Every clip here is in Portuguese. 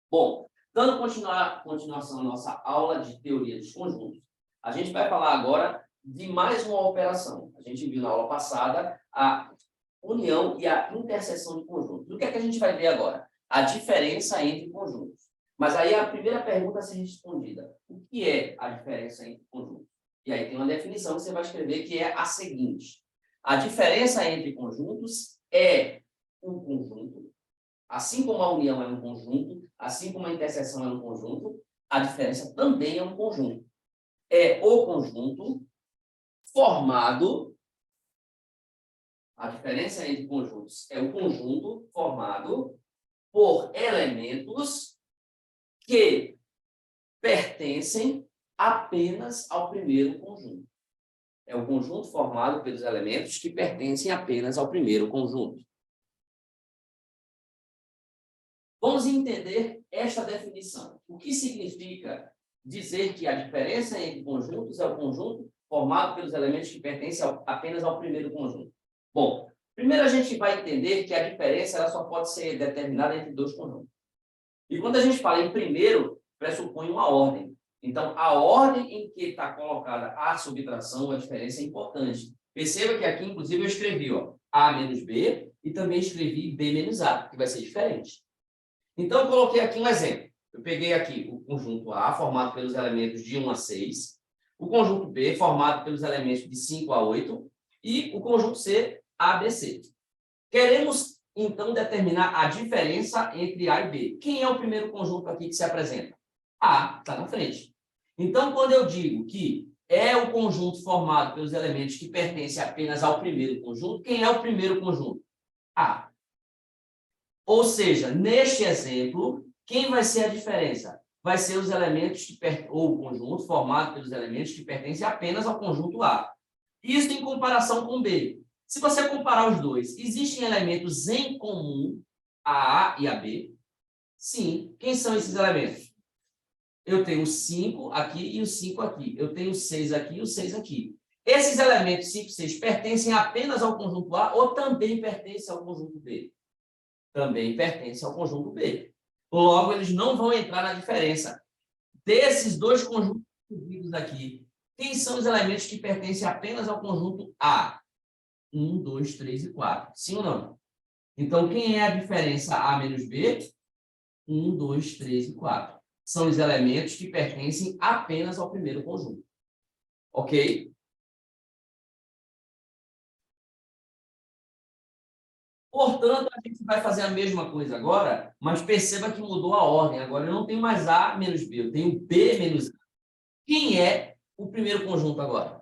Bom, dando continuação à nossa aula de teoria dos conjuntos, a gente vai falar agora de mais uma operação. A gente viu na aula passada a união e a interseção de conjuntos. O que é que a gente vai ver agora? A diferença entre conjuntos. Mas aí a primeira pergunta a ser respondida: o que é a diferença entre conjuntos? E aí tem uma definição que você vai escrever que é a seguinte: a diferença entre conjuntos é um conjunto. Assim como a união é um conjunto, assim como a interseção é um conjunto, a diferença também é um conjunto. É o conjunto formado. A diferença entre conjuntos é o conjunto formado por elementos que pertencem apenas ao primeiro conjunto. É o conjunto formado pelos elementos que pertencem apenas ao primeiro conjunto. Vamos entender esta definição. O que significa dizer que a diferença entre conjuntos é o conjunto formado pelos elementos que pertencem apenas ao primeiro conjunto? Bom, primeiro a gente vai entender que a diferença ela só pode ser determinada entre dois conjuntos. E quando a gente fala em primeiro, pressupõe uma ordem. Então, a ordem em que está colocada a subtração, a diferença é importante. Perceba que aqui, inclusive, eu escrevi A menos B e também escrevi B menos A, que vai ser diferente. Então, eu coloquei aqui um exemplo. Eu peguei aqui o conjunto A, formado pelos elementos de 1 a 6, o conjunto B, formado pelos elementos de 5 a 8, e o conjunto C, A, B, C. Queremos, então, determinar a diferença entre A e B. Quem é o primeiro conjunto aqui que se apresenta? A, está na frente. Então, quando eu digo que é o conjunto formado pelos elementos que pertencem apenas ao primeiro conjunto, quem é o primeiro conjunto? A. Ou seja, neste exemplo, quem vai ser a diferença? Vai ser os elementos ou o conjunto formado pelos elementos que pertencem apenas ao conjunto A. Isso em comparação com B. Se você comparar os dois, existem elementos em comum, a A e a B? Sim. Quem são esses elementos? Eu tenho 5 aqui e o 5 aqui. Eu tenho 6 aqui e o 6 aqui. Esses elementos 5 e 6 pertencem apenas ao conjunto A ou também pertencem ao conjunto B? Também pertence ao conjunto B. Logo, eles não vão entrar na diferença. Desses dois conjuntos aqui, quem são os elementos que pertencem apenas ao conjunto A? 1, 2, 3 e 4. Sim ou não? Então, quem é a diferença A menos B? 1, 2, 3 e 4. São os elementos que pertencem apenas ao primeiro conjunto. Ok? Portanto, a gente vai fazer a mesma coisa agora, mas perceba que mudou a ordem. Agora eu não tenho mais A menos B, eu tenho B menos A. Quem é o primeiro conjunto agora?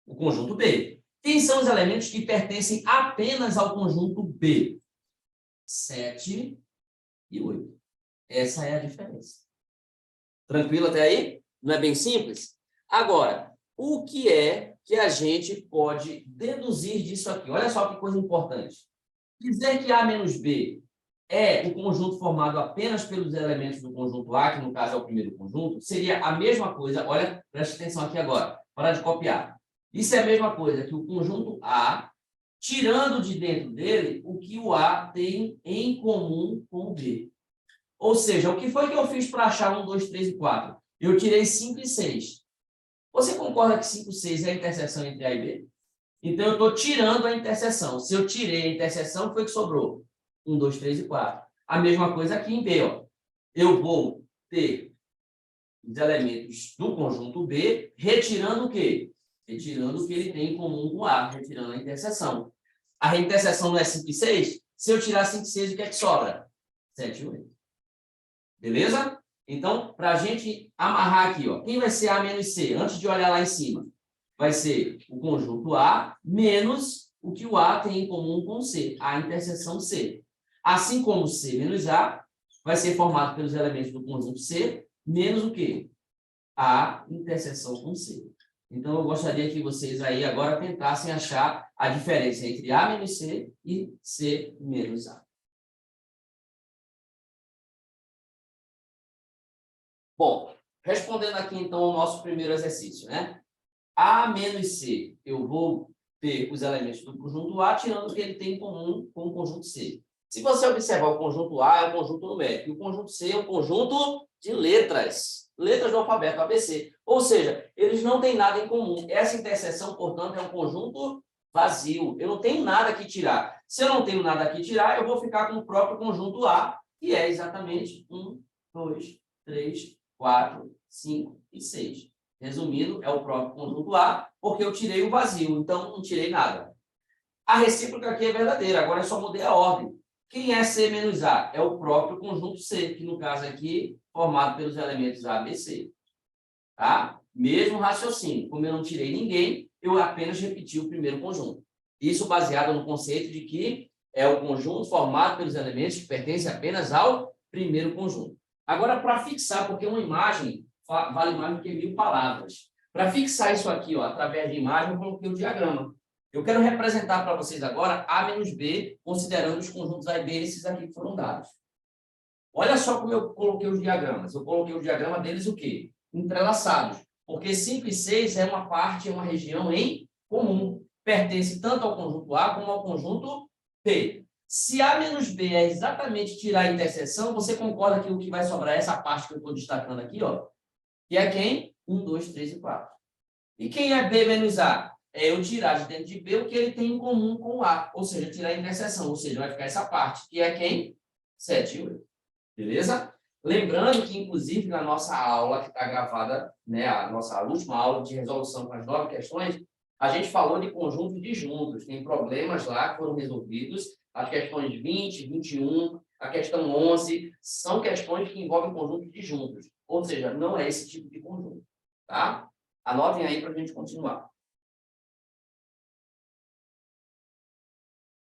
O conjunto B. Quem são os elementos que pertencem apenas ao conjunto B? 7 e 8. Essa é a diferença. Tranquilo até aí? Não é bem simples? Agora, o que é que a gente pode deduzir disso aqui? Olha só que coisa importante. Dizer que A menos B é o conjunto formado apenas pelos elementos do conjunto A, que no caso é o primeiro conjunto, seria a mesma coisa. Olha, preste atenção aqui agora, para de copiar. Isso é a mesma coisa que o conjunto A, tirando de dentro dele o que o A tem em comum com o B. Ou seja, o que foi que eu fiz para achar 1, 2, 3 e 4? Eu tirei 5 e 6. Você concorda que 5 e 6 é a interseção entre A e B? Então, eu estou tirando a interseção. Se eu tirei a interseção, foi que sobrou 1, 2, 3 e 4. A mesma coisa aqui em B. Ó. Eu vou ter os elementos do conjunto B, retirando o quê? Retirando o que ele tem em comum com A, retirando a interseção. A interseção não é 5 e 6? Se eu tirar 5 e 6, o que é que sobra? 7 e 8. Beleza? Então, para a gente amarrar aqui, ó, quem vai ser A menos C? Antes de olhar lá em cima, vai ser o conjunto A menos o que o A tem em comum com C, a interseção C. Assim como C menos A vai ser formado pelos elementos do conjunto C, menos o quê? A interseção com C. Então, eu gostaria que vocês aí agora tentassem achar a diferença entre A menos C e C menos A. Bom, respondendo aqui, então, ao nosso primeiro exercício, né? A menos C, eu vou ter os elementos do conjunto A, tirando o que ele tem em comum com o conjunto C. Se você observar o conjunto A é um conjunto numérico, e o conjunto C é um conjunto de letras, letras do alfabeto ABC. Ou seja, eles não têm nada em comum. Essa interseção, portanto, é um conjunto vazio. Eu não tenho nada que tirar. Se eu não tenho nada que tirar, eu vou ficar com o próprio conjunto A, que é exatamente 1, 2, 3, 4, 5 e 6. Resumindo, é o próprio conjunto A, porque eu tirei o vazio, então não tirei nada. A recíproca aqui é verdadeira, agora eu só mudei a ordem. Quem é C menos A? É o próprio conjunto C, que no caso aqui, formado pelos elementos A, B, C. Tá? Mesmo raciocínio. Como eu não tirei ninguém, eu apenas repeti o primeiro conjunto. Isso baseado no conceito de que é o conjunto formado pelos elementos que pertencem apenas ao primeiro conjunto. Agora, para fixar, porque uma imagem vale mais do que 1000 palavras. Para fixar isso aqui, ó, através de imagem, eu coloquei o diagrama. Eu quero representar para vocês agora A menos B, considerando os conjuntos A e B, esses aqui que foram dados. Olha só como eu coloquei os diagramas. Eu coloquei o diagrama deles o quê? Entrelaçados. Porque 5 e 6 é uma parte, é uma região em comum. Pertence tanto ao conjunto A como ao conjunto B. Se A menos B é exatamente tirar a interseção, você concorda que o que vai sobrar é essa parte que eu estou destacando aqui, ó? Que é quem? 1, 2, 3 e 4. E quem é B menos A? É eu tirar de dentro de B o que ele tem em comum com o A. Ou seja, tirar a interseção. Ou seja, vai ficar essa parte, que é quem? 7 e 8. Beleza? Lembrando que, inclusive, na nossa aula, que está gravada, né, a nossa última aula de resolução com as 9 questões, a gente falou de conjuntos disjuntos. Tem problemas lá que foram resolvidos. As questões 20, 21, a questão 11, são questões que envolvem conjuntos disjuntos. Ou seja, não é esse tipo de conjunto. Tá? Anotem aí para a gente continuar.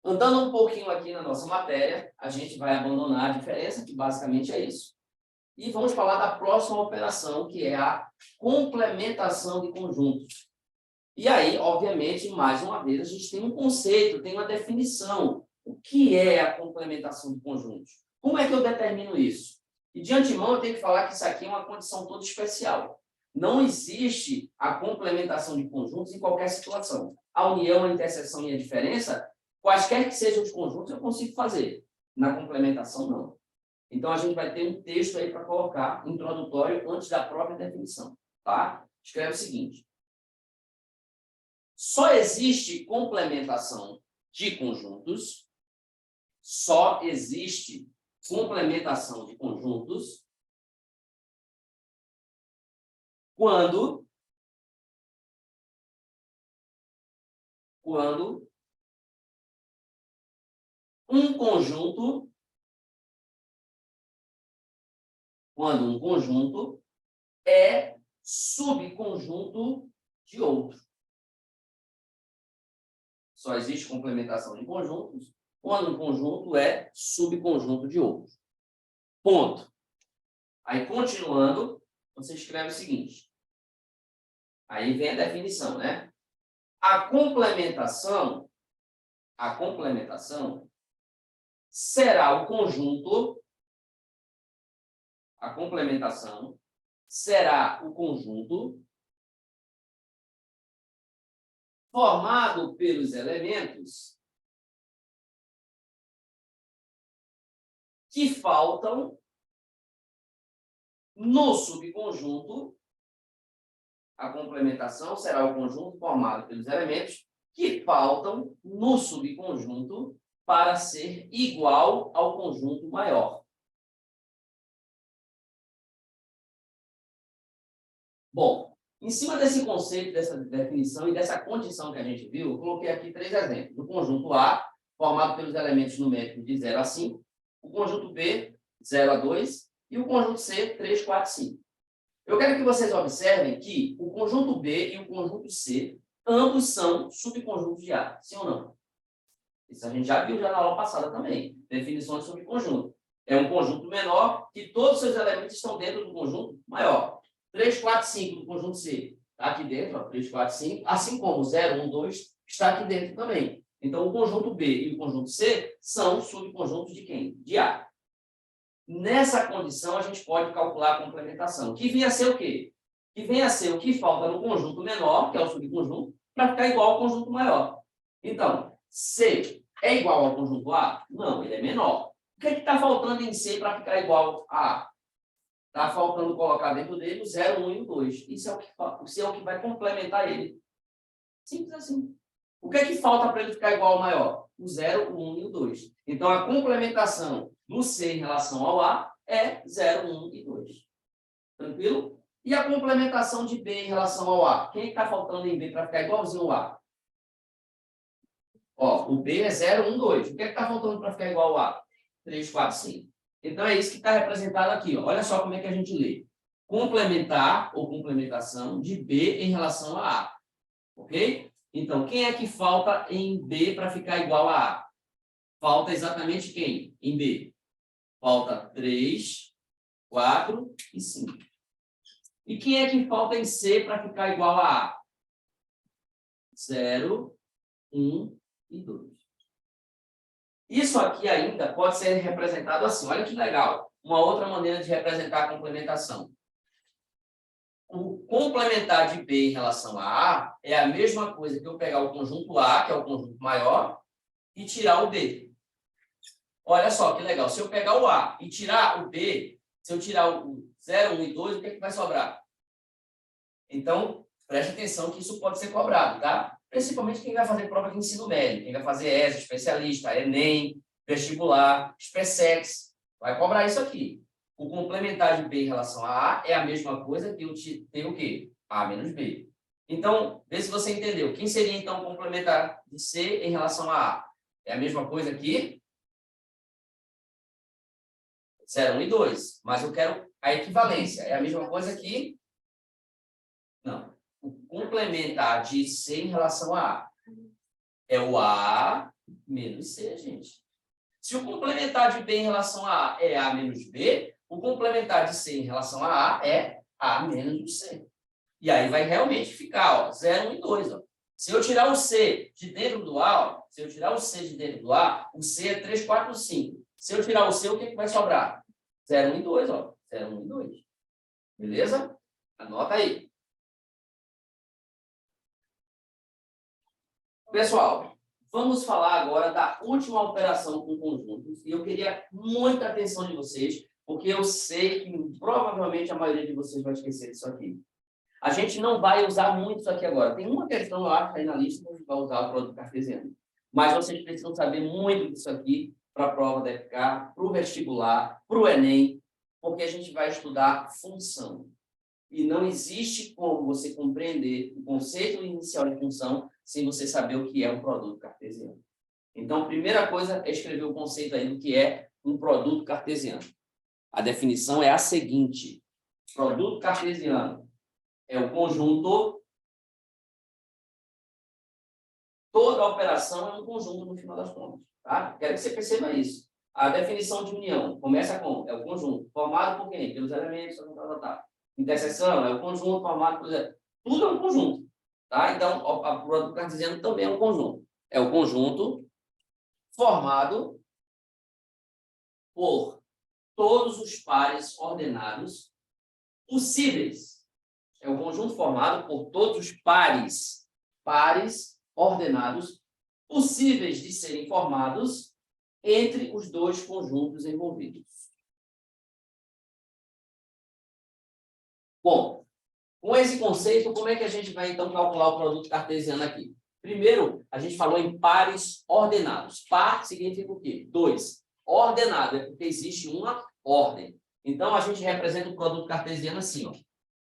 Andando um pouquinho aqui na nossa matéria, a gente vai abandonar a diferença, que basicamente é isso. E vamos falar da próxima operação, que é a complementação de conjuntos. E aí, obviamente, mais uma vez, a gente tem um conceito, tem uma definição. O que é a complementação de conjuntos? Como é que eu determino isso? E de antemão, eu tenho que falar que isso aqui é uma condição toda especial. Não existe a complementação de conjuntos em qualquer situação. A união, a interseção e a diferença, quaisquer que sejam os conjuntos, eu consigo fazer. Na complementação, não. Então, a gente vai ter um texto aí para colocar, introdutório, antes da própria definição. Tá? Escreve o seguinte. Só existe complementação de conjuntos, só existe complementação de conjuntos quando um conjunto é subconjunto de outro. Só existe complementação de conjuntos quando um conjunto é subconjunto de outro. Ponto. Aí, continuando, você escreve o seguinte. Aí vem a definição, né? A complementação será o conjunto, a complementação será o conjunto formado pelos elementos que faltam no subconjunto. A complementação será o conjunto formado pelos elementos que faltam no subconjunto para ser igual ao conjunto maior. Bom, em cima desse conceito, dessa definição e dessa condição que a gente viu, eu coloquei aqui 3 exemplos. O conjunto A, formado pelos elementos numéricos de 0 a 5, o conjunto B, 0 a 2, e o conjunto C, 3, 4, 5. Eu quero que vocês observem que o conjunto B e o conjunto C, ambos são subconjuntos de A, sim ou não? Isso a gente já viu na aula passada também, definições sobre conjunto. É um conjunto menor que todos os seus elementos estão dentro do conjunto maior. 3, 4, 5 do conjunto C está aqui dentro, ó, 3, 4, 5, assim como 0, 1, 2 está aqui dentro também. Então, o conjunto B e o conjunto C são subconjuntos de quem? De A. Nessa condição, a gente pode calcular a complementação, que vem a ser o quê? Que vem a ser o que falta no conjunto menor, que é o subconjunto, para ficar igual ao conjunto maior. Então, C é igual ao conjunto A? Não, ele é menor. O que está faltando em C para ficar igual a A? Está faltando colocar dentro dele o 0, 1 e o 2. Isso é o que vai complementar ele. Simples assim. O que é que falta para ele ficar igual ao maior? O 0, o 1 e o 2. Então, a complementação do C em relação ao A é 0, 1 e 2. Tranquilo? E a complementação de B em relação ao A? Quem está faltando em B para ficar igualzinho ao A? Ó, o B é 0, 1, 2. O que está faltando para ficar igual ao A? 3, 4, 5. Então, é isso que está representado aqui. Ó. Olha só como é que a gente lê. Complementar ou complementação de B em relação a A. Ok? Então, quem é que falta em B para ficar igual a A? Falta exatamente quem em B? Falta 3, 4 e 5. E quem é que falta em C para ficar igual a A? 0, 1 e 2. Isso aqui ainda pode ser representado assim. Olha que legal. Uma outra maneira de representar a complementação. O complementar de B em relação a A é a mesma coisa que eu pegar o conjunto A, que é o conjunto maior, e tirar o B. Olha só que legal. Se eu pegar o A e tirar o B, se eu tirar o 0, 1 e 2, o que é que vai sobrar? Então, preste atenção que isso pode ser cobrado, tá? Principalmente quem vai fazer prova de ensino médio, quem vai fazer ESA, especialista, Enem, vestibular, SpaceX, vai cobrar isso aqui. O complementar de B em relação a A é a mesma coisa que eu tenho o quê? A menos B. Então, vê se você entendeu. Quem seria, então, o complementar de C em relação a A? É a mesma coisa aqui? 0, 1 e 2. Mas eu quero a equivalência. É a mesma coisa aqui? Não. O complementar de C em relação a A é o A menos C, gente. Se o complementar de B em relação a A é A menos B, o complementar de C em relação a A é A menos C. E aí vai realmente ficar, ó, 0, 1 e 2. Ó. Se eu tirar o C de dentro do A, ó, se eu tirar o C de dentro do A, o C é 3, 4, 5. Se eu tirar o C, o que, é que vai sobrar? 0, 1 e 2, ó. 0, 1 e 2. Beleza? Anota aí. Pessoal, vamos falar agora da última operação com conjuntos. E eu queria muita atenção de vocês, porque eu sei que provavelmente a maioria de vocês vai esquecer disso aqui. A gente não vai usar muito isso aqui agora. Tem uma questão, eu acho, aí na lista, que a gente vai usar o produto cartesiano. Mas vocês precisam saber muito disso aqui para a prova da FK, para o vestibular, para o Enem, porque a gente vai estudar função. E não existe como você compreender o conceito inicial de função sem você saber o que é um produto cartesiano. Então, a primeira coisa é escrever o conceito aí do que é um produto cartesiano. A definição é a seguinte: produto cartesiano é o conjunto. Toda operação é um conjunto no final das contas. Tá? Quero que você perceba isso. A definição de união começa com é o conjunto formado por quem? Pelos elementos. Interseção é o conjunto formado por... Tudo é um conjunto. Tá? Então, o produto cartesiano também é um conjunto. É o conjunto formado por todos os pares ordenados possíveis. É o conjunto formado por todos os pares ordenados possíveis de serem formados entre os dois conjuntos envolvidos. Bom, com esse conceito, como é que a gente vai, então, calcular o produto cartesiano aqui? Primeiro, a gente falou em pares ordenados. Par significa o quê? 2. Ordenado é porque existe uma ordem. Então, a gente representa o produto cartesiano assim, ó.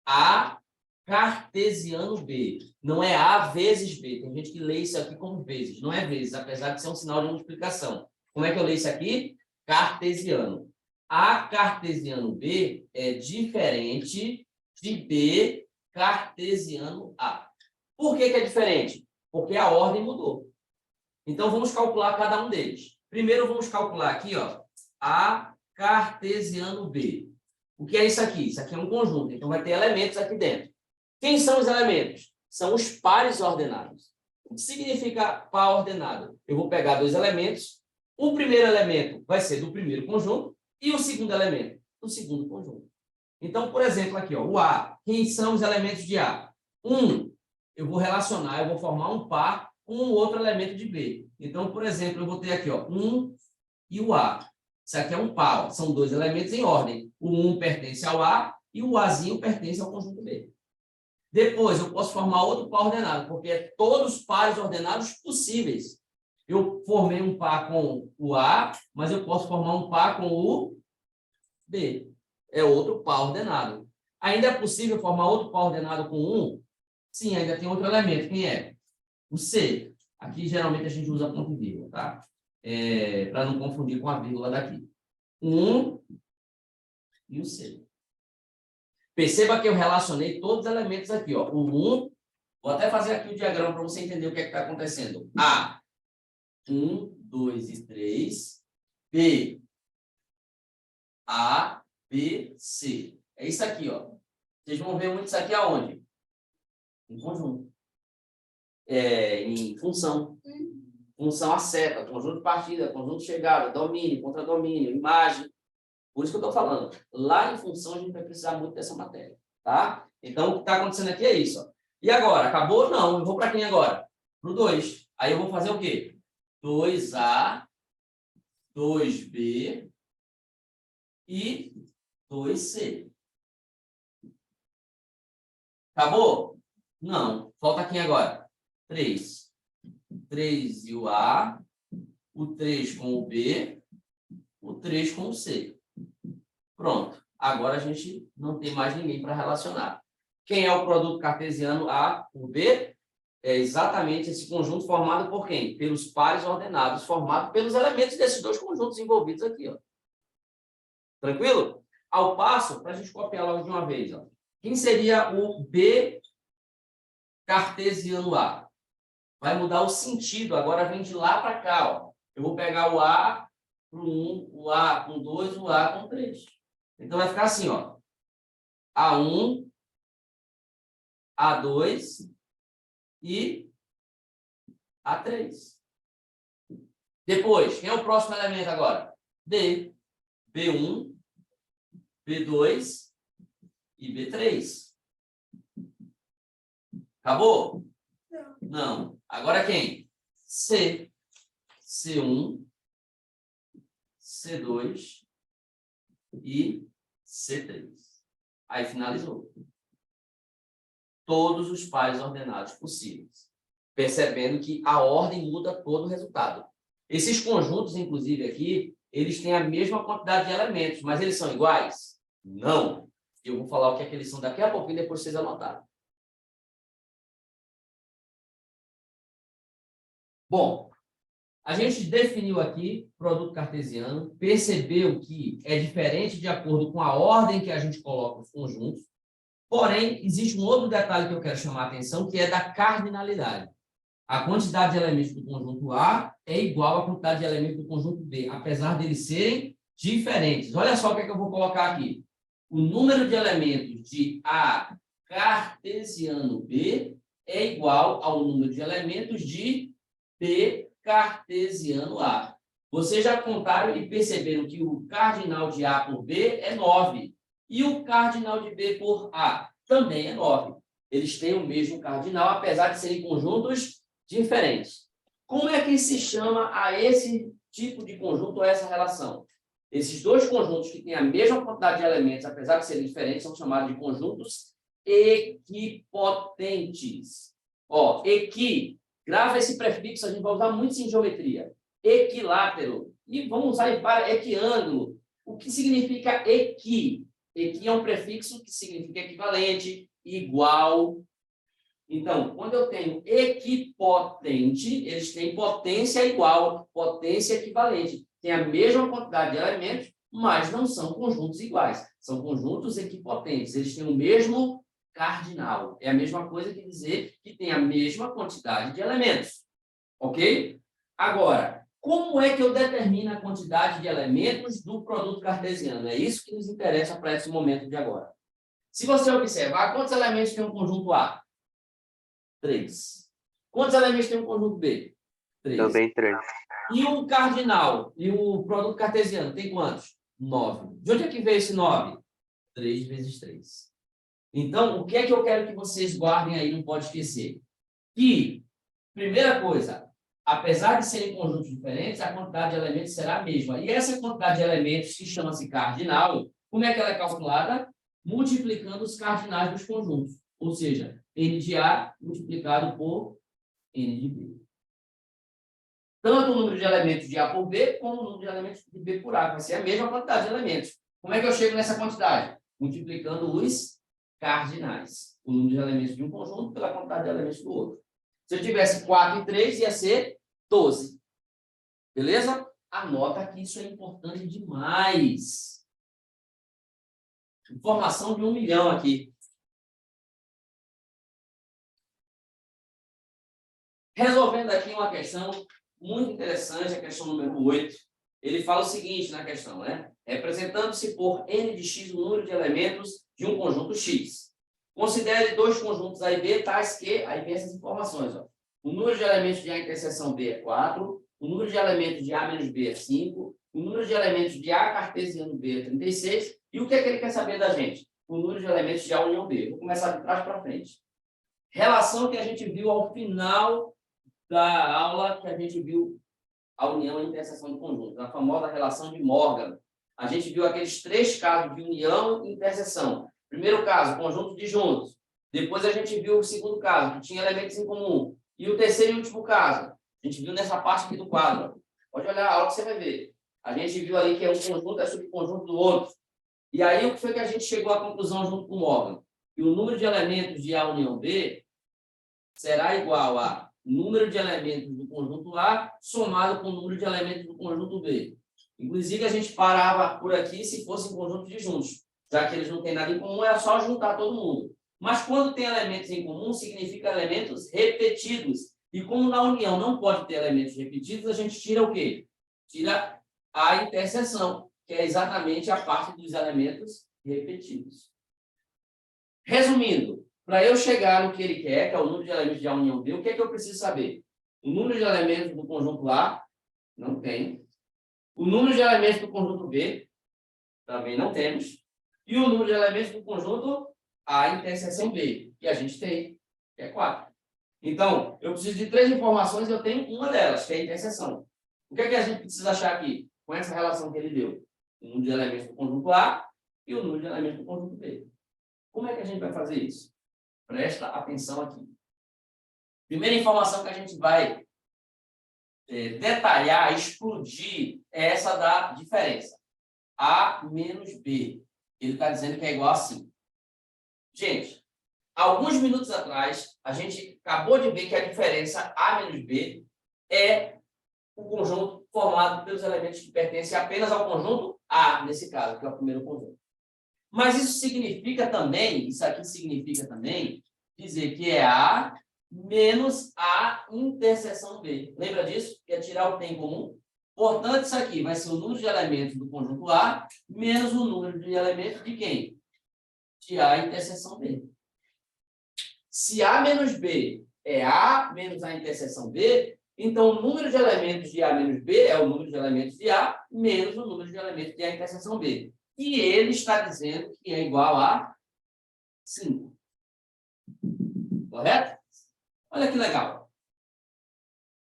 A cartesiano B. Não é A vezes B. Tem gente que lê isso aqui como vezes. Não é vezes, apesar de ser um sinal de multiplicação. Como é que eu leio isso aqui? Cartesiano. A cartesiano B é diferente de B cartesiano A. Por que é diferente? Porque a ordem mudou. Então, vamos calcular cada um deles. Primeiro, vamos calcular aqui, ó, A cartesiano B. O que é isso aqui? Isso aqui é um conjunto, então vai ter elementos aqui dentro. Quem são os elementos? São os pares ordenados. O que significa par ordenado? Eu vou pegar dois elementos. O primeiro elemento vai ser do primeiro conjunto e o segundo elemento do segundo conjunto. Então, por exemplo, aqui, ó, o A. Quem são os elementos de A? 1, eu vou relacionar, eu vou formar um par com um outro elemento de B. Então, por exemplo, eu vou ter aqui, ó, 1 e o A. Isso aqui é um par, ó. São dois elementos em ordem. O 1 pertence ao A e o Azinho pertence ao conjunto B. Depois, eu posso formar outro par ordenado, porque é todos os pares ordenados possíveis. Eu formei um par com o A, mas eu posso formar um par com o B. É outro par ordenado. Ainda é possível formar outro par ordenado com 1? Sim, ainda tem outro elemento. Quem é? O C. Aqui, geralmente, a gente usa ponto e vírgula, tá? Para não confundir com a vírgula daqui. 1 e o C. Perceba que eu relacionei todos os elementos aqui, ó. O 1, vou até fazer aqui o diagrama para você entender o que é que está acontecendo. A, 1, 2 e 3. B, A, B, C. É isso aqui, ó. Vocês vão ver muito isso aqui aonde? Em conjunto. Em função. Função a seta, conjunto de partida, conjunto de chegada, domínio, contradomínio, imagem. Por isso que eu estou falando. Lá em função, a gente vai precisar muito dessa matéria. Tá? Então, o que está acontecendo aqui é isso. Ó. E agora? Acabou? Não. Eu vou para quem agora? Para o 2. Aí eu vou fazer o quê? 2A, 2B e 2C. Acabou? Não. Falta quem agora? 3. 3 e o A, o 3 com o B, o 3 com o C. Pronto. Agora a gente não tem mais ninguém para relacionar. Quem é o produto cartesiano A por B? É exatamente esse conjunto formado por quem? Pelos pares ordenados, formado pelos elementos desses dois conjuntos envolvidos aqui. Ó. Tranquilo? Ao passo, para a gente copiar logo de uma vez. Ó. Quem seria o B cartesiano A? Vai mudar o sentido. Agora vem de lá para cá. Ó. Eu vou pegar o A com 1, o A com 2, o A com 3. Então, vai ficar assim, ó. A1, A2 e A3. Depois, quem é o próximo elemento agora? B. B1, B2 e B3. Acabou? Não. Agora quem? C. C1, C2 e C3. Aí finalizou. Todos os pares ordenados possíveis. Percebendo que a ordem muda todo o resultado. Esses conjuntos, inclusive, aqui, eles têm a mesma quantidade de elementos, mas eles são iguais? Não. Eu vou falar o que é que eles são daqui a pouquinho, depois vocês anotaram. Bom, a gente definiu aqui produto cartesiano, percebeu que é diferente de acordo com a ordem que a gente coloca os conjuntos, porém, existe um outro detalhe que eu quero chamar a atenção, que é da cardinalidade. A quantidade de elementos do conjunto A é igual à quantidade de elementos do conjunto B, apesar deles serem diferentes. Olha só o que é que eu vou colocar aqui. O número de elementos de A cartesiano B é igual ao número de elementos de B cartesiano A. Vocês já contaram e perceberam que o cardinal de A por B é 9. E o cardinal de B por A também é 9. Eles têm o mesmo cardinal, apesar de serem conjuntos diferentes. Como é que se chama a esse tipo de conjunto, a essa relação? Esses dois conjuntos que têm a mesma quantidade de elementos, apesar de serem diferentes, são chamados de conjuntos equipotentes. Ó, grava esse prefixo, a gente vai usar muito em geometria. Equilátero. E vamos usar em para equiângulo. O que significa equi? Equi é um prefixo que significa equivalente, igual. Então, quando eu tenho equipotente, eles têm potência igual, potência equivalente. Tem a mesma quantidade de elementos, mas não são conjuntos iguais. São conjuntos equipotentes. Eles têm o mesmo cardinal. É a mesma coisa que dizer que tem a mesma quantidade de elementos. Ok? Agora, como é que eu determino a quantidade de elementos do produto cartesiano? É isso que nos interessa para esse momento de agora. Se você observar, quantos elementos tem um conjunto A? 3. Quantos elementos tem um conjunto B? 3. Também 3. E o cardinal e o produto cartesiano tem quantos? 9. De onde é que veio esse 9? 3 vezes 3. Então, o que é que eu quero que vocês guardem aí, não pode esquecer? Que, primeira coisa, apesar de serem conjuntos diferentes, a quantidade de elementos será a mesma. E essa quantidade de elementos, que chama-se cardinal, como é que ela é calculada? Multiplicando os cardinais dos conjuntos. Ou seja, n de A multiplicado por n de B. Tanto o número de elementos de A por B, como o número de elementos de B por A. Vai ser a mesma quantidade de elementos. Como é que eu chego nessa quantidade? Multiplicando os cardinais. O número de elementos de um conjunto pela quantidade de elementos do outro. Se eu tivesse 4 e 3, ia ser 12. Beleza? Anota que isso é importante demais. Informação de 1 milhão aqui. Resolvendo aqui uma questão muito interessante, a questão número 8. Ele fala o seguinte na questão, né? Representando-se por n de x o número de elementos de um conjunto x. Considere dois conjuntos A e B, tais que... Aí vem essas informações, ó. O número de elementos de A interseção B é 4, o número de elementos de A menos B é 5, o número de elementos de A cartesiano B é 36, e o que é que ele quer saber da gente? O número de elementos de A união B. Vou começar de trás para frente. Relação que a gente viu ao final da aula, que a gente viu a união e interseção de conjuntos, a famosa relação de Morgan. A gente viu aqueles 3 casos de união e interseção. Primeiro caso, conjunto de juntos. Depois a gente viu o segundo caso, que tinha elementos em comum. E o terceiro e último caso, a gente viu nessa parte aqui do quadro. Pode olhar a aula que você vai ver. A gente viu ali que um conjunto é subconjunto do outro. E aí, o que foi que a gente chegou à conclusão junto com o Morgan? Que o número de elementos de A união B será igual a número de elementos do conjunto A somado com o número de elementos do conjunto B. Inclusive, a gente parava por aqui se fosse um conjunto de juntos. Já que eles não têm nada em comum, é só juntar todo mundo. Mas quando tem elementos em comum, significa elementos repetidos. E como na união não pode ter elementos repetidos, a gente tira o quê? Tira a interseção, que é exatamente a parte dos elementos repetidos. Resumindo, para eu chegar no que ele quer, que é o número de elementos de A união B, o que é que eu preciso saber? O número de elementos do conjunto A, não tem. O número de elementos do conjunto B, também não temos. E o número de elementos do conjunto A interseção B, que a gente tem, que é 4. Então, eu preciso de 3 informações e eu tenho uma delas, que é a interseção. O que é que a gente precisa achar aqui, com essa relação que ele deu? O número de elementos do conjunto A e o número de elementos do conjunto B. Como é que a gente vai fazer isso? Presta atenção aqui. Primeira informação que a gente vai detalhar, explodir, é essa da diferença. A menos B. Ele está dizendo que é igual a 5. Gente, alguns minutos atrás, a gente acabou de ver que a diferença A menos B é o conjunto formado pelos elementos que pertencem apenas ao conjunto A, nesse caso, que é o primeiro conjunto. Mas isso significa também, isso aqui significa também, dizer que é A menos A interseção B. Lembra disso? Que é tirar o que tem em comum? Portanto, isso aqui vai ser o número de elementos do conjunto A menos o número de elementos de quem? De A interseção B. Se A menos B é A menos A interseção B, então o número de elementos de A menos B é o número de elementos de A menos o número de elementos de A interseção B. E ele está dizendo que é igual a 5. Correto? Olha que legal.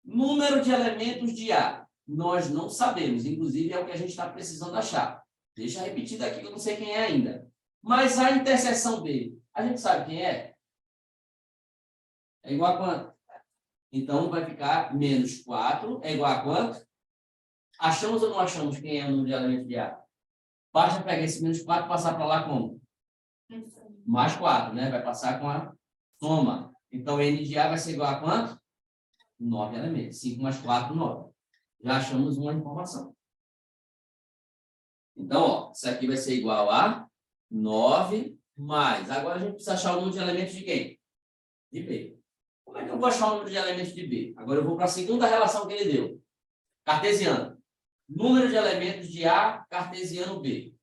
Número de elementos de A. Nós não sabemos. Inclusive, é o que a gente está precisando achar. Deixa repetido aqui, que eu não sei quem é ainda. Mas a interseção B, a gente sabe quem é? É igual a quanto? Então, vai ficar menos 4 é igual a quanto? Achamos ou não achamos quem é o número de elementos de A? Basta pegar esse menos 4 e passar para lá como? Mais 4, né? Vai passar com a soma. Então, N de A vai ser igual a quanto? 9 elementos. 5 mais 4, 9. Já achamos uma informação. Então, ó, isso aqui vai ser igual a 9 mais. Agora, a gente precisa achar o número de elementos de quem? De B. Como é que eu vou achar o número de elementos de B? Agora, eu vou para a segunda relação que ele deu. Cartesiano. Número de elementos de A, cartesiano B.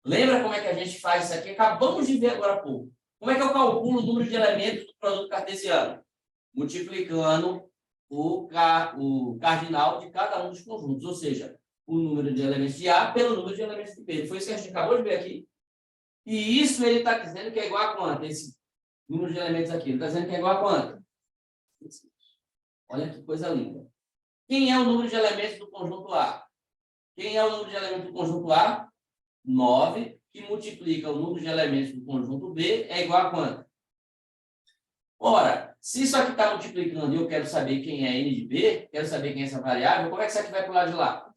Lembra como é que a gente faz isso aqui? Acabamos de ver agora há pouco. Como é que eu calculo o número de elementos do produto cartesiano? Multiplicando o cardinal de cada um dos conjuntos, ou seja, o número de elementos de A pelo número de elementos de B. Foi isso que a gente acabou de ver aqui. E isso ele está dizendo que é igual a quanto? Esse número de elementos aqui. Ele está dizendo que é igual a quanto? Olha que coisa linda. Quem é o número de elementos do conjunto A? Quem é o número de elementos do conjunto A? 9, que multiplica o número de elementos do conjunto B, é igual a quanto? Ora, se isso aqui está multiplicando e eu quero saber quem é n de B, quero saber quem é essa variável, como é que isso aqui vai para o lado de lá?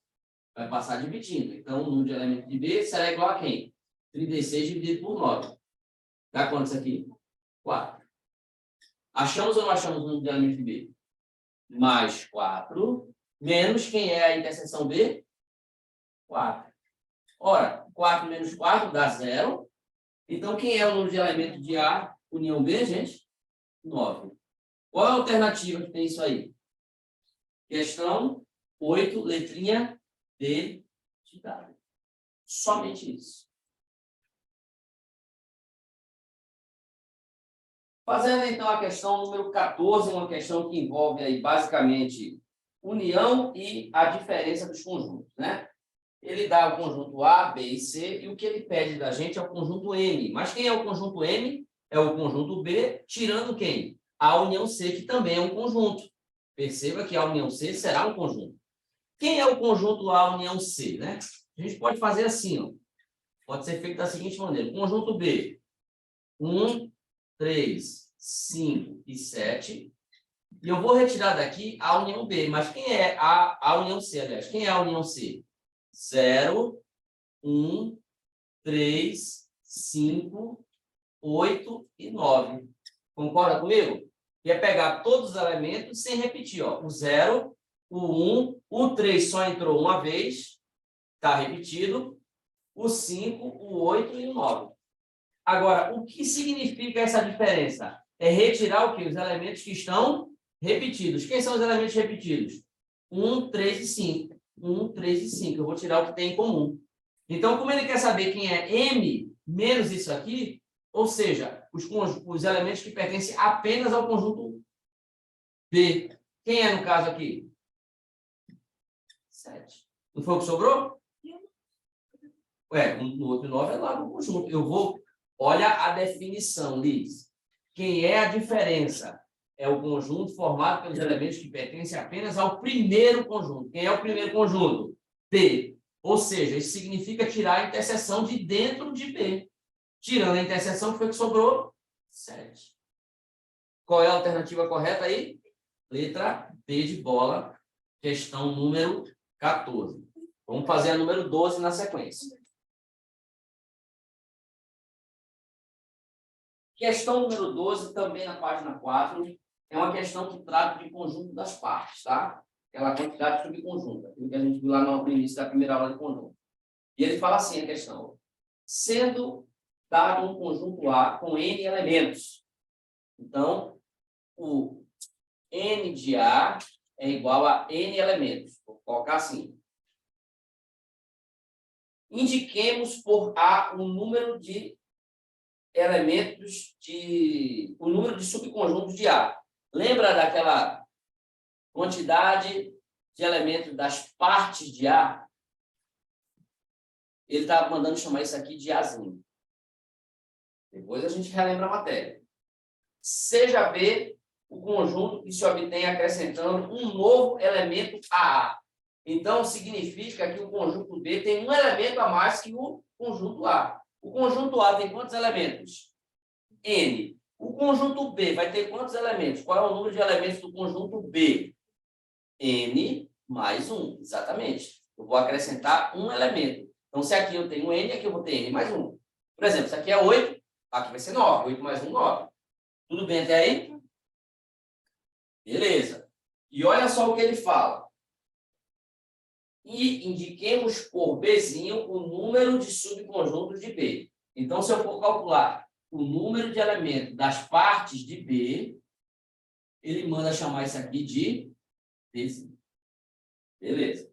Vai passar dividindo. Então, o número de elementos de B será igual a quem? 36 dividido por 9. Dá quanto isso aqui? 4. Achamos ou não achamos o número de elementos de B? Mais 4, menos quem é a interseção B? 4. Ora, 4 menos 4 dá 0. Então, quem é o número de elementos de A união B, gente? 9. Qual é a alternativa que tem isso aí? Questão 8, letrinha D de W. Somente isso. Fazendo, então, a questão número 14, uma questão que envolve aí, basicamente, união e a diferença dos conjuntos, né? Ele dá o conjunto A, B e C, e o que ele pede da gente é o conjunto M. Mas quem é o conjunto M? É o conjunto B, tirando quem? A união C, que também é um conjunto. Perceba que a união C será um conjunto. Quem é o conjunto A, união C, né? A gente pode fazer assim, ó. Pode ser feito da seguinte maneira. Conjunto B, 1, 3, 5 e 7. E eu vou retirar daqui a união B. Mas quem é a união C, aliás? Quem é a união C? 0, 1, 3, 5, 8 e 9. Concorda comigo? Que é pegar todos os elementos sem repetir. Ó. O 0, o 1, o 3 só entrou uma vez, está repetido. O 5, o 8 e o 9. Agora, o que significa essa diferença? É retirar o quê? Os elementos que estão repetidos. Quem são os elementos repetidos? 1, 3 e 5. 1, 3 e 5. Eu vou tirar o que tem em comum. Então, como ele quer saber quem é M menos isso aqui, ou seja, os elementos que pertencem apenas ao conjunto B. Quem é no caso aqui? 7. Não foi o que sobrou? Ué, no outro 9 é lá no conjunto. Eu vou... Olha a definição, Liz. Quem é a diferença? É o conjunto formado pelos elementos que pertencem apenas ao primeiro conjunto. Quem é o primeiro conjunto? B. Ou seja, isso significa tirar a interseção de dentro de B. Tirando a interseção, que foi que sobrou? 7. Qual é a alternativa correta aí? Letra B de bola, questão número 14. Vamos fazer a número 12 na sequência. Questão número 12, também na página 4, é uma questão que trata de conjunto das partes, tá? Aquela quantidade subconjunta, aquilo que a gente viu lá no início da primeira aula de conjunto. E ele fala assim, a questão: sendo dado um conjunto A com N elementos. Então, o N de A é igual a N elementos. Vou colocar assim. Indiquemos por A o número de elementos o número de subconjuntos de A. Lembra daquela quantidade de elementos das partes de A? Ele estava mandando chamar isso aqui de Azinho. Depois a gente relembra a matéria. Seja B o conjunto que se obtém acrescentando um novo elemento a A. Então, significa que o conjunto B tem um elemento a mais que o conjunto A. O conjunto A tem quantos elementos? N. O conjunto B vai ter quantos elementos? Qual é o número de elementos do conjunto B? N mais 1, exatamente. Eu vou acrescentar um elemento. Então, se aqui eu tenho N, aqui eu vou ter N mais 1. Por exemplo, se aqui é 8, aqui vai ser 9. 8 mais 1, 9. Tudo bem até aí? Beleza. E olha só o que ele fala. E indiquemos por Bzinho o número de subconjuntos de B. Então, se eu for calcular o número de elementos das partes de B, ele manda chamar isso aqui de Bzinho. Beleza.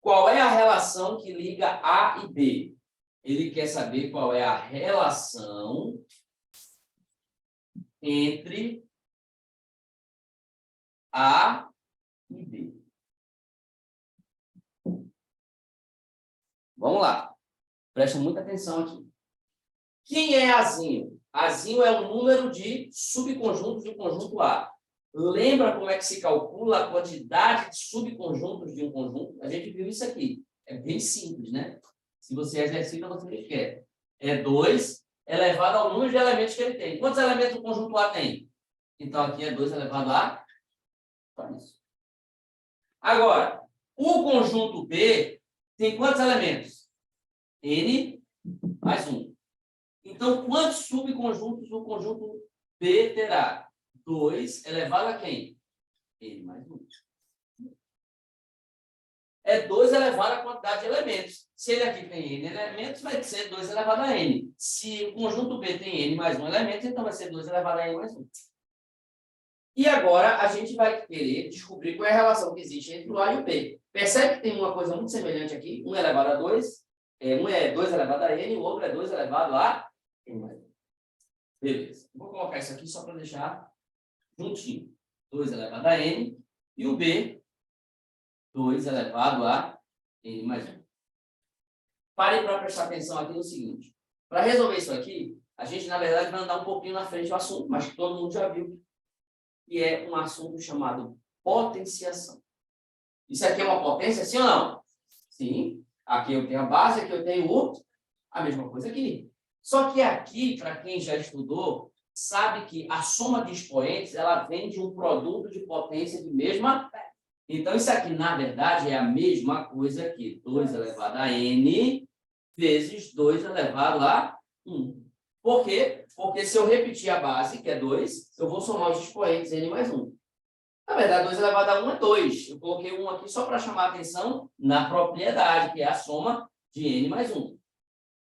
Qual é a relação que liga A e B? Ele quer saber qual é a relação entre A e B. Vamos lá. Presta muita atenção aqui. Quem é Azinho? Azinho é o número de subconjuntos do conjunto A. Lembra como é que se calcula a quantidade de subconjuntos de um conjunto? A gente viu isso aqui. É bem simples, né? Se você exercita, você quer. É 2 elevado ao número de elementos que ele tem. Quantos elementos o conjunto A tem? Então, aqui é 2 elevado a... Só isso. Agora, o conjunto B tem quantos elementos? N mais 1. Então, quantos subconjuntos o conjunto B terá? 2 elevado a quem? N mais 1. É 2 elevado à quantidade de elementos. Se ele aqui tem N elementos, vai ser 2 elevado a N. Se o conjunto B tem N mais 1 elemento, então vai ser 2 elevado a N mais 1. E agora a gente vai querer descobrir qual é a relação que existe entre o A e o B. Percebe que tem uma coisa muito semelhante aqui? 1 elevado a 2, um é 2 elevado a N, o outro é 2 elevado a N mais 1. Beleza. Vou colocar isso aqui só para deixar juntinho. 2 elevado a N e o B, 2 elevado a N mais 1. Pare para prestar atenção aqui no seguinte. Para resolver isso aqui, a gente, na verdade, vai andar um pouquinho na frente do assunto, mas que todo mundo já viu, que é um assunto chamado potenciação. Isso aqui é uma potência, sim ou não? Sim. Aqui eu tenho a base, aqui eu tenho a mesma coisa aqui. Só que aqui, para quem já estudou, sabe que a soma de expoentes, ela vem de um produto de potência de mesma... Então, isso aqui, na verdade, é a mesma coisa que 2 elevado a N vezes 2 elevado a 1. Por quê? Porque se eu repetir a base, que é 2, eu vou somar os expoentes N mais 1. Na verdade, 2 elevado a 1 é 2. Eu coloquei 1 aqui só para chamar a atenção na propriedade, que é a soma de N mais 1.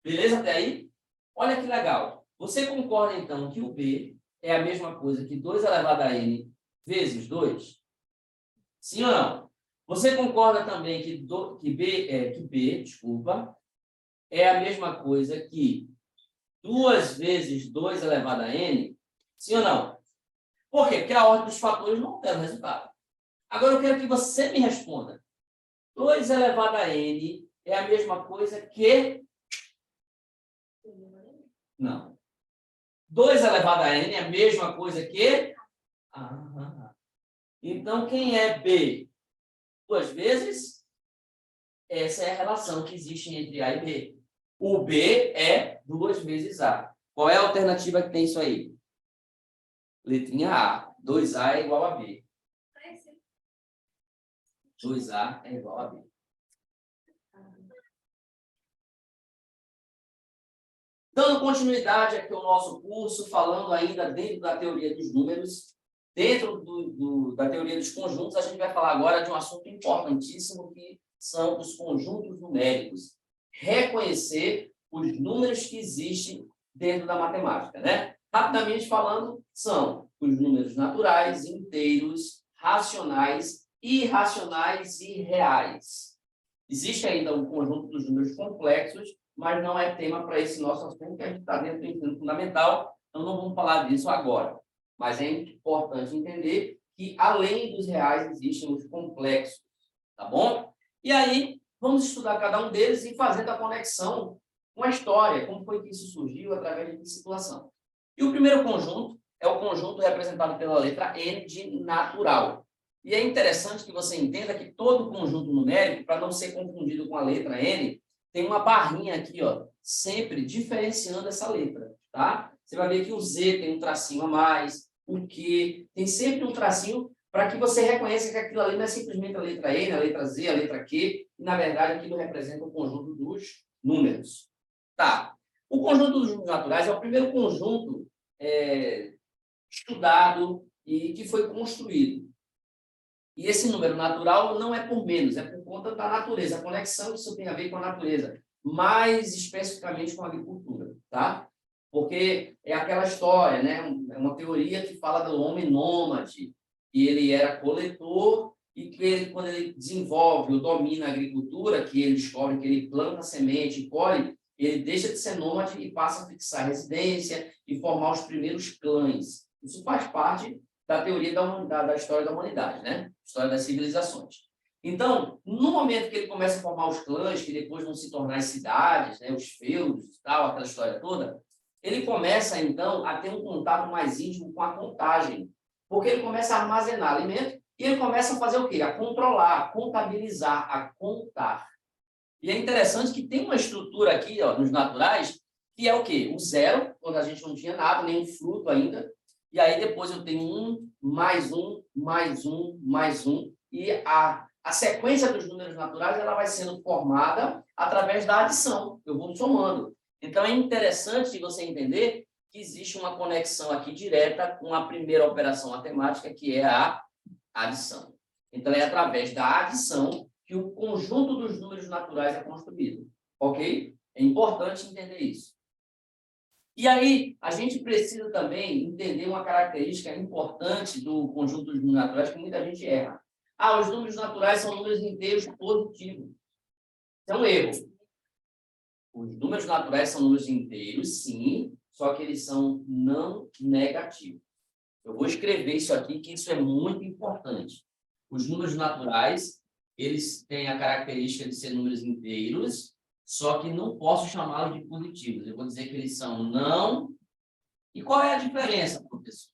Beleza até aí? Olha que legal. Você concorda, então, que o B é a mesma coisa que 2 elevado a N vezes 2? Sim ou não? Você concorda também que B, desculpa, é a mesma coisa que 2 vezes 2 elevado a N? Sim ou não? Por quê? Porque a ordem dos fatores não altera o resultado. Agora eu quero que você me responda. 2 elevado a N é a mesma coisa que... Não. 2 elevado a N é a mesma coisa que... Então, quem é B? 2 vezes? Essa é a relação que existe entre A e B. O B é 2 vezes A. Qual é a alternativa que tem isso aí? Letrinha A. 2A é igual a B. 2A é igual a B. Dando continuidade aqui ao nosso curso, falando ainda dentro da teoria dos números, dentro da teoria dos conjuntos, a gente vai falar agora de um assunto importantíssimo, que são os conjuntos numéricos. Reconhecer os números que existem dentro da matemática, né? Rapidamente falando, são os números naturais, inteiros, racionais, irracionais e reais. Existe ainda um conjunto dos números complexos, mas não é tema para esse nosso assunto, que a gente está dentro do ensino fundamental, então não vamos falar disso agora. Mas é importante entender que, além dos reais, existem os complexos, tá bom? E aí, vamos estudar cada um deles e fazendo a conexão com a história, como foi que isso surgiu através de disciplação. E o primeiro conjunto é o conjunto representado pela letra N de natural. E é interessante que você entenda que todo conjunto numérico, para não ser confundido com a letra N, tem uma barrinha aqui, ó, sempre diferenciando essa letra, tá? Você vai ver que o Z tem um tracinho a mais, o Q tem sempre um tracinho para que você reconheça que aquilo ali não é simplesmente a letra N, a letra Z, a letra Q, e, na verdade, aquilo representa o conjunto dos números. Tá. O conjunto dos números naturais é o primeiro conjunto estudado e que foi construído. E esse número natural não é por menos, é por conta da natureza, a conexão que isso tem a ver com a natureza, mais especificamente com a agricultura, tá? Porque é aquela história, né? É uma teoria que fala do homem nômade, que ele era coletor e que ele, quando ele desenvolve ou domina a agricultura, que ele descobre que ele planta semente e colhe, ele deixa de ser nômade e passa a fixar residência e formar os primeiros clãs. Isso faz parte da teoria da história da humanidade, né? História das civilizações. Então, no momento que ele começa a formar os clãs, que depois vão se tornar as cidades, né? Os feudos e tal, aquela história toda, ele começa, então, a ter um contato mais íntimo com a contagem. Porque ele começa a armazenar alimento e ele começa a fazer o quê? A controlar, a contabilizar, a contar. E é interessante que tem uma estrutura aqui, ó, nos naturais, que é o quê? O zero, quando a gente não tinha nada, nenhum fruto ainda. E aí depois eu tenho um, mais um, mais um, mais um. E a sequência dos números naturais ela vai sendo formada através da adição. Eu vou somando. Então é interessante você entender que existe uma conexão aqui direta com a primeira operação matemática, que é a adição. Então é através da adição que o conjunto dos números naturais é construído. Ok? É importante entender isso. E aí, a gente precisa também entender uma característica importante do conjunto dos números naturais que muita gente erra. Ah, os números naturais são números inteiros positivos. Isso é um erro. Os números naturais são números inteiros, sim, só que eles são não negativos. Eu vou escrever isso aqui, que isso é muito importante. Os números naturais, eles têm a característica de ser números inteiros, só que não posso chamá-los de positivos. Eu vou dizer que eles são não... E qual é a diferença, professor?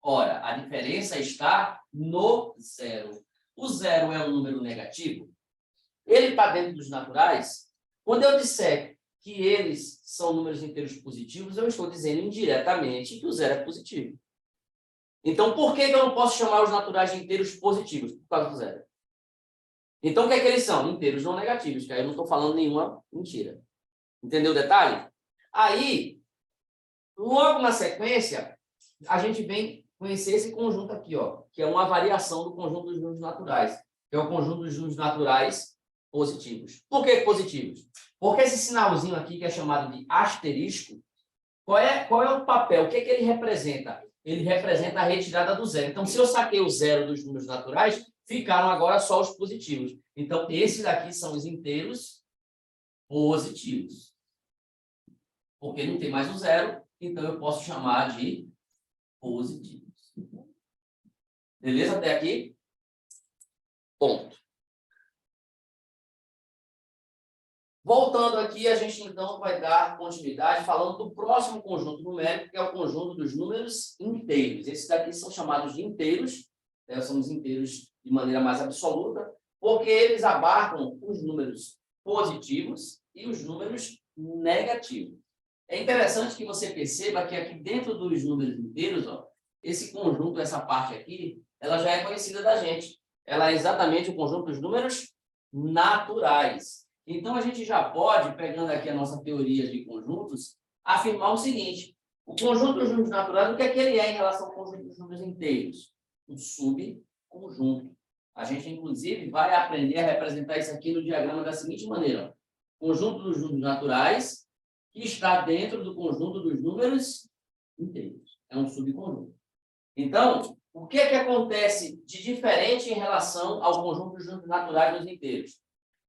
Ora, a diferença está no zero. O zero é um número negativo? Ele está dentro dos naturais? Quando eu disser que eles são números inteiros positivos, eu estou dizendo indiretamente que o zero é positivo. Então, por que eu não posso chamar os naturais de inteiros positivos? Por causa do zero. Então, o que é que eles são? Inteiros não negativos, que aí eu não estou falando nenhuma mentira. Entendeu o detalhe? Aí, logo na sequência, a gente vem conhecer esse conjunto aqui, ó, que é uma variação do conjunto dos números naturais, que é o conjunto dos números naturais positivos. Por que positivos? Porque esse sinalzinho aqui, que é chamado de asterisco, qual é o papel? O que é que ele representa? Ele representa a retirada do zero. Então, se eu saquei o zero dos números naturais, ficaram agora só os positivos. Então, esses daqui são os inteiros positivos. Porque não tem mais o zero, então eu posso chamar de positivos. Beleza até aqui? Ponto. Voltando aqui, a gente então vai dar continuidade falando do próximo conjunto numérico, que é o conjunto dos números inteiros. Esses daqui são chamados de inteiros, são os inteiros de maneira mais absoluta, porque eles abarcam os números positivos e os números negativos. É interessante que você perceba que aqui dentro dos números inteiros, ó, esse conjunto, essa parte aqui, ela já é conhecida da gente. Ela é exatamente o conjunto dos números naturais. Então, a gente já pode, pegando aqui a nossa teoria de conjuntos, afirmar o seguinte: o conjunto dos números naturais, o que é que ele é em relação ao conjunto dos números inteiros? Um subconjunto. A gente, inclusive, vai aprender a representar isso aqui no diagrama da seguinte maneira: ó. Conjunto dos números naturais que está dentro do conjunto dos números inteiros. É um subconjunto. Então, o que é que acontece de diferente em relação ao conjunto dos números naturais dos inteiros?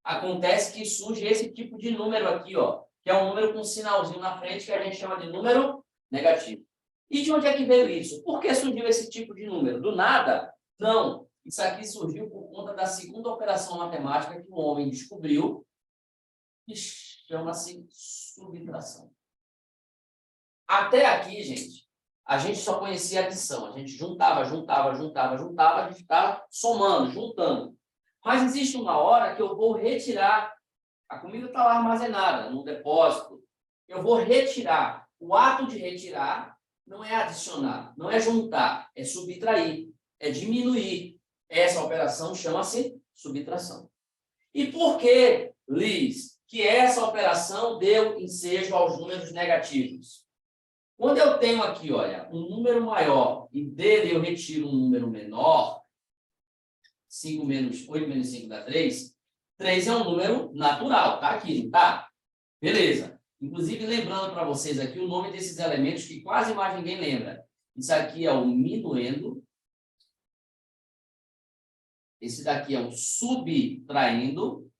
Acontece que surge esse tipo de número aqui, ó, que é um número com um sinalzinho na frente que a gente chama de número negativo. E de onde é que veio isso? Por que surgiu esse tipo de número? Do nada? Não. Isso aqui surgiu por conta da segunda operação matemática que o homem descobriu, que chama-se subtração. Até aqui, gente, a gente só conhecia adição. A gente juntava, a gente estava somando, juntando. Mas existe uma hora que eu vou retirar, a comida está lá armazenada no depósito, eu vou retirar. O ato de retirar não é adicionar, não é juntar, é subtrair, é diminuir. Essa operação chama-se subtração. E por que, Liz, que essa operação deu ensejo aos números negativos? Quando eu tenho aqui, olha, um número maior e dele eu retiro um número menor, 8 menos 5 dá 3. 3 é um número natural, tá aqui, não tá? Beleza. Inclusive, lembrando para vocês aqui o nome desses elementos que quase mais ninguém lembra. Isso aqui é o minuendo. Esse daqui é o subtraindo.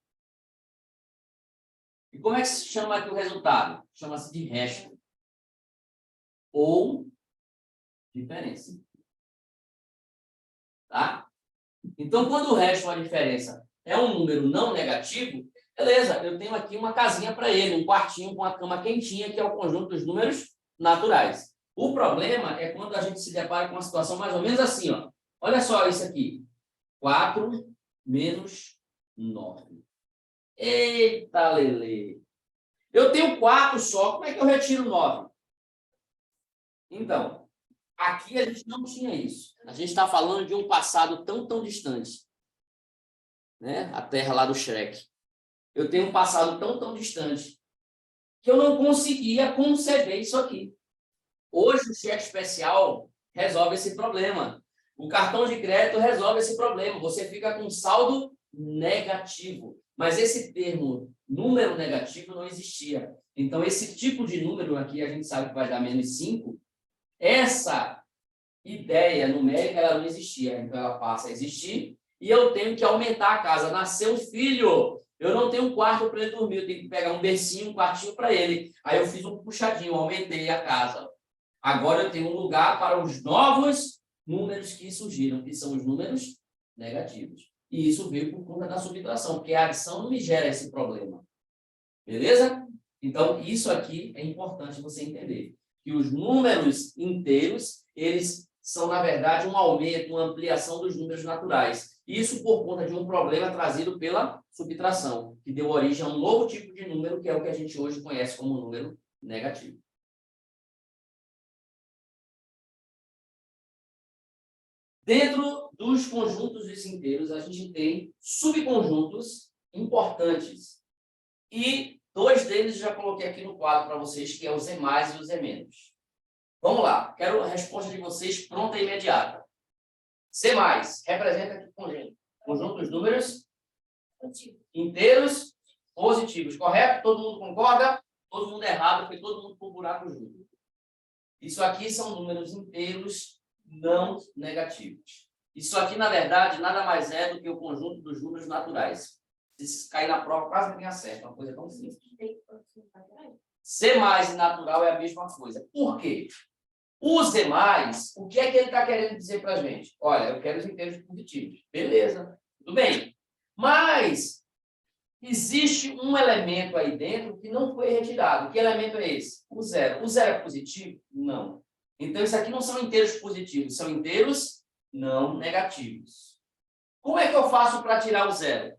E como é que se chama aqui o resultado? Chama-se de resto. Ou diferença. Tá? Então, quando o resto, a diferença, é um número não negativo, beleza, eu tenho aqui uma casinha para ele, um quartinho com a cama quentinha, que é o conjunto dos números naturais. O problema é quando a gente se depara com uma situação mais ou menos assim, ó. Olha só isso aqui. 4 menos 9. Eita, Lelê. Eu tenho 4 só, como é que eu retiro 9? Então, aqui a gente não tinha isso. A gente está falando de um passado tão distante. Né? A terra lá do Shrek. Eu tenho um passado tão distante que eu não conseguia conceber isso aqui. Hoje o cheque especial resolve esse problema. O cartão de crédito resolve esse problema. Você fica com saldo negativo. Mas esse termo número negativo não existia. Então, esse tipo de número aqui, a gente sabe que vai dar menos 5. Essa ideia numérica, ela não existia. Então, ela passa a existir. E eu tenho que aumentar a casa. Nasceu um filho. Eu não tenho um quarto para ele dormir. Eu tenho que pegar um bercinho, um quartinho para ele. Aí eu fiz um puxadinho, aumentei a casa. Agora eu tenho um lugar para os novos números que surgiram, que são os números negativos. E isso veio por conta da subtração, porque a adição não me gera esse problema. Beleza? Então, isso aqui é importante você entender. Que os números inteiros, eles são, na verdade, um aumento, uma ampliação dos números naturais. Isso por conta de um problema trazido pela subtração, que deu origem a um novo tipo de número, que é o que a gente hoje conhece como número negativo. Dentro dos conjuntos dos inteiros, a gente tem subconjuntos importantes. E 2 deles já coloquei aqui no quadro para vocês, que é o Z+, e o Z-. Vamos lá, quero a resposta de vocês pronta e imediata. C+, representa que conjunto? Conjunto dos números inteiros positivos, correto? Todo mundo concorda? Todo mundo errado, porque todo mundo com um buraco junto. Isso aqui são números inteiros não negativos. Isso aqui, na verdade, nada mais é do que o conjunto dos números naturais. Se cair na prova, quase ninguém acerta. Uma coisa tão simples. C+ e natural é a mesma coisa. Por quê? O Z+, o que é que ele está querendo dizer para a gente? Olha, eu quero os inteiros positivos. Beleza, tudo bem. Mas existe um elemento aí dentro que não foi retirado. Que elemento é esse? O zero. O zero é positivo? Não. Então, isso aqui não são inteiros positivos, são inteiros não negativos. Como é que eu faço para tirar o zero?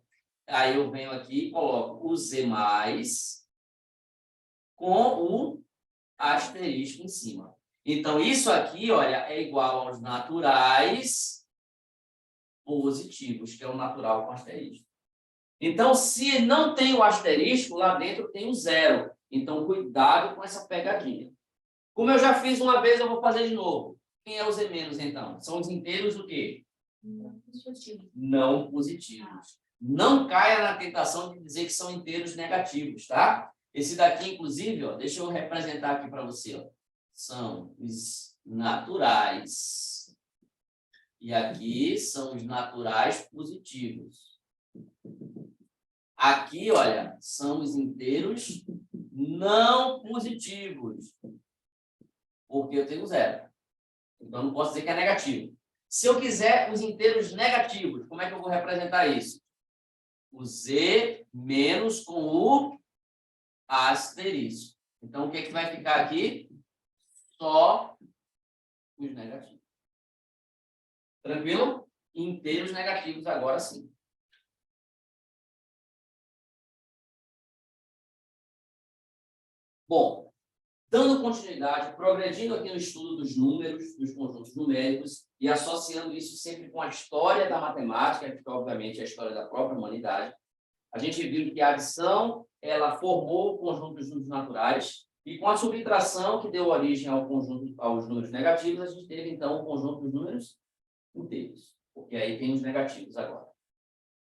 Aí eu venho aqui e coloco o Z+ com o asterisco em cima. Então, isso aqui, olha, é igual aos naturais positivos, que é o natural com asterisco. Então, se não tem o asterisco, lá dentro tem o zero. Então, cuidado com essa pegadinha. Como eu já fiz uma vez, eu vou fazer de novo. Quem é o Z-, então? São os inteiros do quê? Não positivos. Não caia na tentação de dizer que são inteiros negativos, tá? Esse daqui, inclusive, ó, deixa eu representar aqui para você, ó. São os naturais. E aqui são os naturais positivos. Aqui, olha, são os inteiros não positivos. Porque eu tenho zero. Então, não posso dizer que é negativo. Se eu quiser os inteiros negativos, como é que eu vou representar isso? O Z menos com o asterisco. Então, o que é que vai ficar aqui? Só os negativos. Tranquilo? Inteiros negativos agora sim. Bom, dando continuidade, progredindo aqui no estudo dos números, dos conjuntos numéricos e associando isso sempre com a história da matemática, que obviamente é a história da própria humanidade, a gente viu que a adição, ela formou o conjunto dos números naturais e com a subtração que deu origem ao conjunto, aos números negativos, a gente teve então o conjunto dos números inteiros, porque aí tem os negativos agora.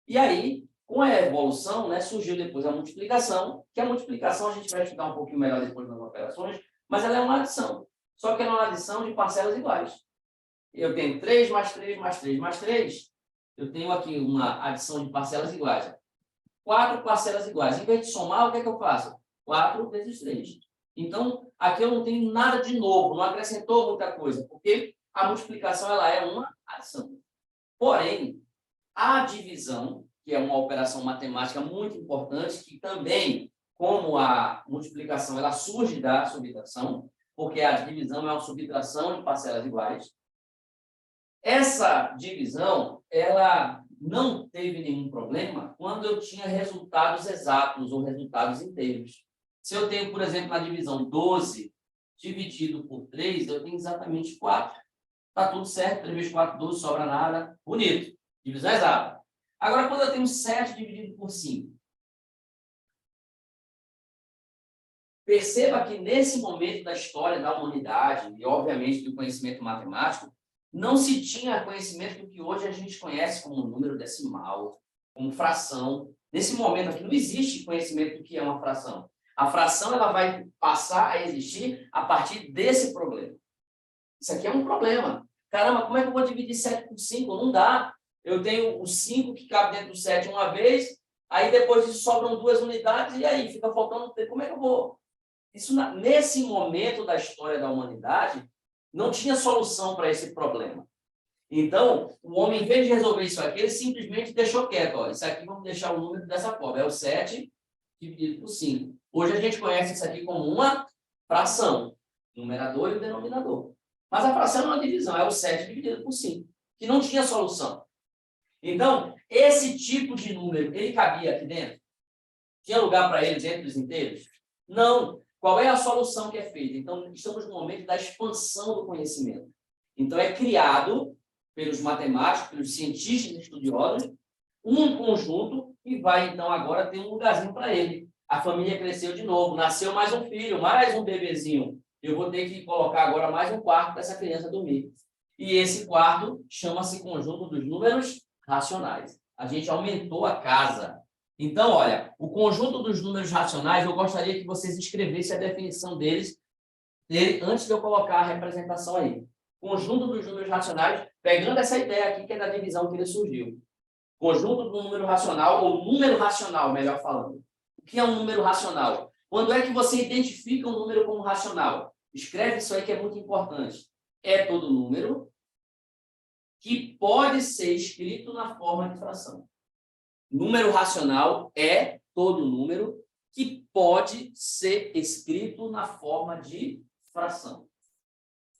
E aí, com a evolução, né, surgiu depois a multiplicação, que a multiplicação a gente vai estudar um pouquinho melhor depois nas operações, mas ela é uma adição. Só que ela é uma adição de parcelas iguais. Eu tenho 3 mais 3 mais 3 mais 3. Eu tenho aqui uma adição de parcelas iguais. 4 parcelas iguais. Em vez de somar, o que é que eu faço? 4 vezes 3. Então, aqui eu não tenho nada de novo, não acrescentou muita coisa, porque a multiplicação ela é uma adição. Porém, a divisão, que é uma operação matemática muito importante, que também, como a multiplicação, ela surge da subtração, porque a divisão é uma subtração de parcelas iguais. Essa divisão, ela não teve nenhum problema quando eu tinha resultados exatos ou resultados inteiros. Se eu tenho, por exemplo, na divisão 12 dividido por 3, eu tenho exatamente 4. Está tudo certo, 3 vezes 4, 12, sobra nada. Bonito. Divisão exata. Agora, quando eu tenho 7 dividido por 5, perceba que nesse momento da história da humanidade e, obviamente, do conhecimento matemático, não se tinha conhecimento do que hoje a gente conhece como número decimal, como fração. Nesse momento aqui não existe conhecimento do que é uma fração. A fração ela vai passar a existir a partir desse problema. Isso aqui é um problema. Caramba, como é que eu vou dividir 7 por 5? Não dá. Eu tenho o 5 que cabe dentro do 7 uma vez, aí depois disso sobram 2 unidades, e aí fica faltando... Como é que eu vou... Isso, nesse momento da história da humanidade, não tinha solução para esse problema. Então, o homem, em vez de resolver isso aqui, ele simplesmente deixou quieto. Ó, isso aqui vamos deixar o número dessa forma. É o 7 dividido por 5. Hoje a gente conhece isso aqui como uma fração. Numerador e o denominador. Mas a fração é uma divisão. É o 7 dividido por 5. Que não tinha solução. Então, esse tipo de número, ele cabia aqui dentro? Tinha lugar para ele dentro dos inteiros? Não. Qual é a solução que é feita? Então, estamos no momento da expansão do conhecimento. Então, é criado pelos matemáticos, pelos cientistas estudiosos, um conjunto que vai, então, agora ter um lugarzinho para ele. A família cresceu de novo, nasceu mais um filho, mais um bebezinho. Eu vou ter que colocar agora mais um quarto para essa criança dormir. E esse quarto chama-se conjunto dos números racionais. A gente aumentou a casa. Então, olha, o conjunto dos números racionais, eu gostaria que vocês escrevessem a definição dele antes de eu colocar a representação aí. Conjunto dos números racionais, pegando essa ideia aqui que é da divisão que ele surgiu. Conjunto do número racional, ou número racional, melhor falando. O que é um número racional? Quando é que você identifica um número como racional? Escreve isso aí que é muito importante. É todo número que pode ser escrito na forma de fração. Número racional é todo número que pode ser escrito na forma de fração.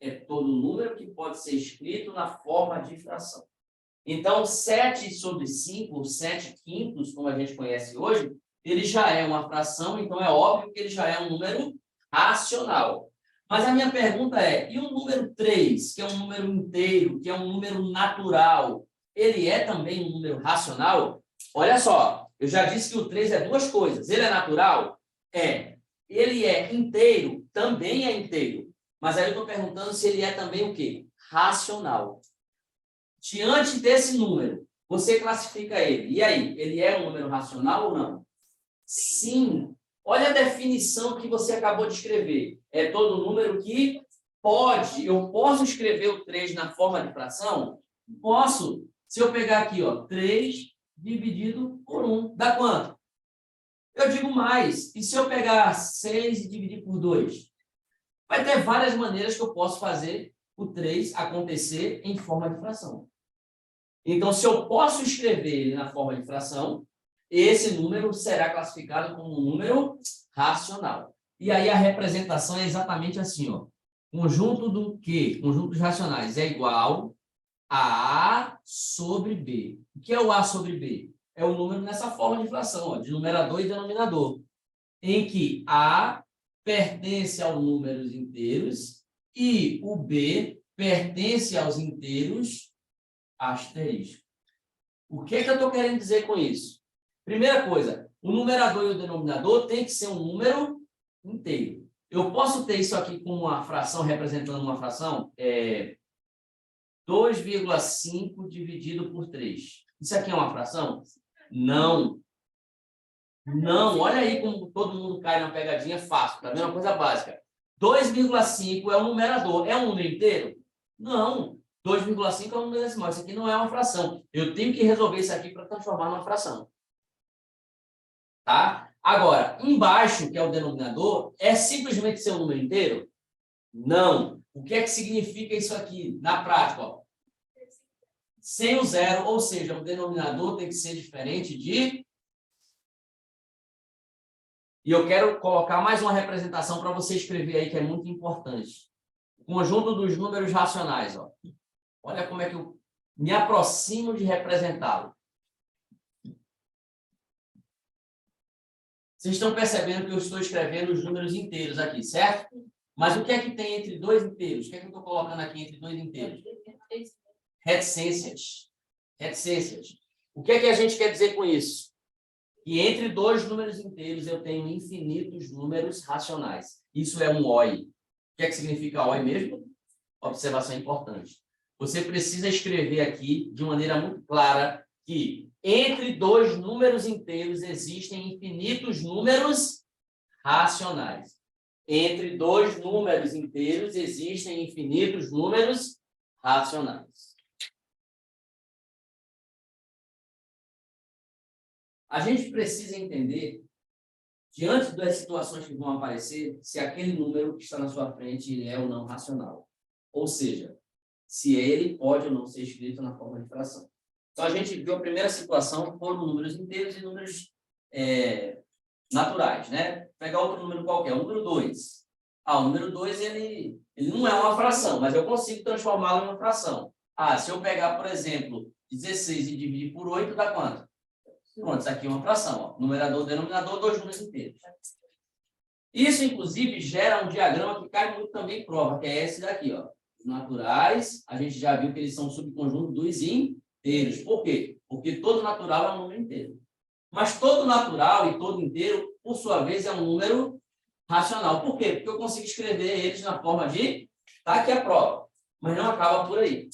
É todo número que pode ser escrito na forma de fração. Então, 7 sobre 5, 7 quintos, como a gente conhece hoje, ele já é uma fração, então é óbvio que ele já é um número racional. Mas a minha pergunta é, e o número 3, que é um número inteiro, que é um número natural, ele é também um número racional? Olha só, eu já disse que o 3 é duas coisas. Ele é natural? É. Ele é inteiro? Também é inteiro. Mas aí eu estou perguntando se ele é também o quê? Racional. Diante desse número, você classifica ele. E aí, ele é um número racional ou não? Sim. Olha a definição que você acabou de escrever. É todo número que pode. Eu posso escrever o 3 na forma de fração? Posso. Se eu pegar aqui, ó, 3 dividido por 1, dá quanto? Eu digo mais. E se eu pegar 6 e dividir por 2? Vai ter várias maneiras que eu posso fazer o 3 acontecer em forma de fração. Então, se eu posso escrever ele na forma de fração, esse número será classificado como um número racional. E aí a representação é exatamente assim, ó. Conjunto do quê? Conjuntos racionais é igual a A sobre B. O que é o A sobre B? É o número nessa forma de fração, ó, de numerador e denominador, em que A pertence aos números inteiros e o B pertence aos inteiros asterisco. O que é que eu estou querendo dizer com isso? Primeira coisa, o numerador e o denominador tem que ser um número inteiro. Eu posso ter isso aqui como uma fração, representando uma fração? 2,5 dividido por 3. Isso aqui é uma fração? Não. Não, olha aí como todo mundo cai na pegadinha fácil, tá vendo? Uma coisa básica. 2,5 é um numerador. É um número inteiro? Não. 2,5 é um número decimal. Isso aqui não é uma fração. Eu tenho que resolver isso aqui para transformar numa fração. Tá? Agora, embaixo, que é o denominador, é simplesmente ser um número inteiro? Não. O que é que significa isso aqui na prática? Ó? Sem o zero, ou seja, o denominador tem que ser diferente de E eu quero colocar mais uma representação para você escrever aí, que é muito importante. O conjunto dos números racionais. Ó. Olha como é que eu me aproximo de representá-lo. Vocês estão percebendo que eu estou escrevendo os números inteiros aqui, certo? Mas o que é que tem entre dois inteiros? O que é que eu estou colocando aqui entre dois inteiros? Reticências. Reticências. O que é que a gente quer dizer com isso? Que entre dois números inteiros eu tenho infinitos números racionais. Isso é um OI. O que é que significa OI mesmo? Observação importante. Você precisa escrever aqui de maneira muito clara que entre dois números inteiros existem infinitos números racionais. Entre dois números inteiros existem infinitos números racionais. A gente precisa entender, diante das situações que vão aparecer, se aquele número que está na sua frente ele é ou não racional. Ou seja, se ele pode ou não ser escrito na forma de fração. Então, a gente viu a primeira situação, foram números inteiros e números naturais, né? Vou pegar outro número qualquer, o número 2. O número 2, ele não é uma fração, mas eu consigo transformá-lo em uma fração. Se eu pegar, por exemplo, 16 e dividir por 8, dá quanto? Pronto, isso aqui é uma fração. Ó. Numerador, denominador, dois números inteiros. Isso, inclusive, gera um diagrama que cai muito também em prova, que é esse daqui, ó. Os naturais, a gente já viu que eles são subconjunto dos inteiros. Por quê? Porque todo natural é um número inteiro. Mas todo natural e todo inteiro, por sua vez, é um número racional. Por quê? Porque eu consigo escrever eles na forma de... Tá aqui a prova. Mas não acaba por aí.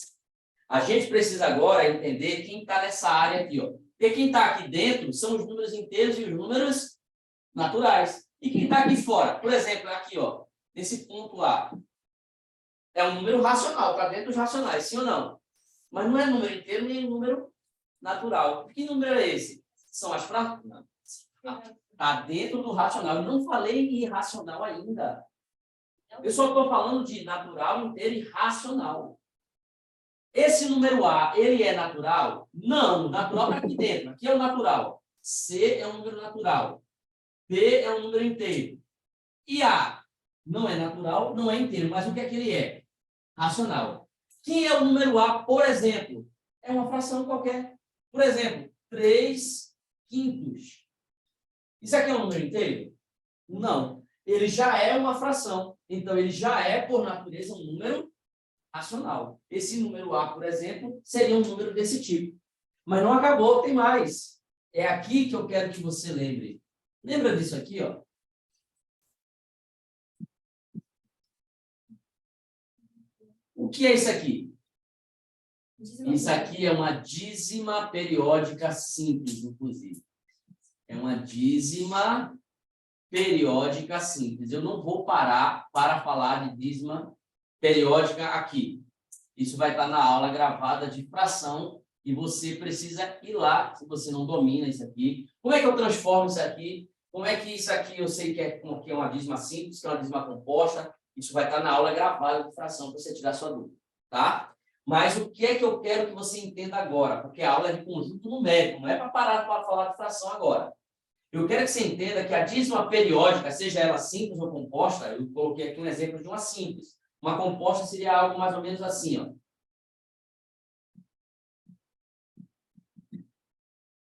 A gente precisa agora entender quem está nessa área aqui, ó. Porque quem está aqui dentro são os números inteiros e os números naturais. E quem está aqui fora? Por exemplo, aqui, ó, nesse ponto A. É um número racional, está dentro dos racionais, sim ou não? Mas não é número inteiro nem número natural. Que número é esse? São as frações. Está dentro do racional. Eu não falei em irracional ainda. Eu só estou falando de natural, inteiro e racional. Esse número A, ele é natural? Não, natural está aqui dentro. Aqui é o natural. C é um número natural. B é um número inteiro. E A não é natural, não é inteiro. Mas o que é que ele é? Racional. Quem é o número A, por exemplo? É uma fração qualquer. Por exemplo, 3/5. Isso aqui é um número inteiro? Não. Ele já é uma fração. Então, ele já é, por natureza, um número racional. Esse número A, por exemplo, seria um número desse tipo. Mas não acabou, tem mais. É aqui que eu quero que você lembre. Lembra disso aqui, ó? O que é isso aqui? Isso aqui é uma dízima periódica simples, inclusive. É uma dízima periódica simples. Eu não vou parar para falar de dízima periódica aqui. Isso vai estar na aula gravada de fração e você precisa ir lá, se você não domina isso aqui. Como é que eu transformo isso aqui? Como é que isso aqui eu sei que é uma dízima simples, que é uma dízima composta? Isso vai estar na aula gravada de fração para você tirar sua dúvida, tá? Mas o que é que eu quero que você entenda agora? Porque a aula é de conjunto numérico, não é para parar para falar de fração agora. Eu quero que você entenda que a dízima periódica, seja ela simples ou composta, eu coloquei aqui um exemplo de uma simples. Uma composta seria algo mais ou menos assim, ó.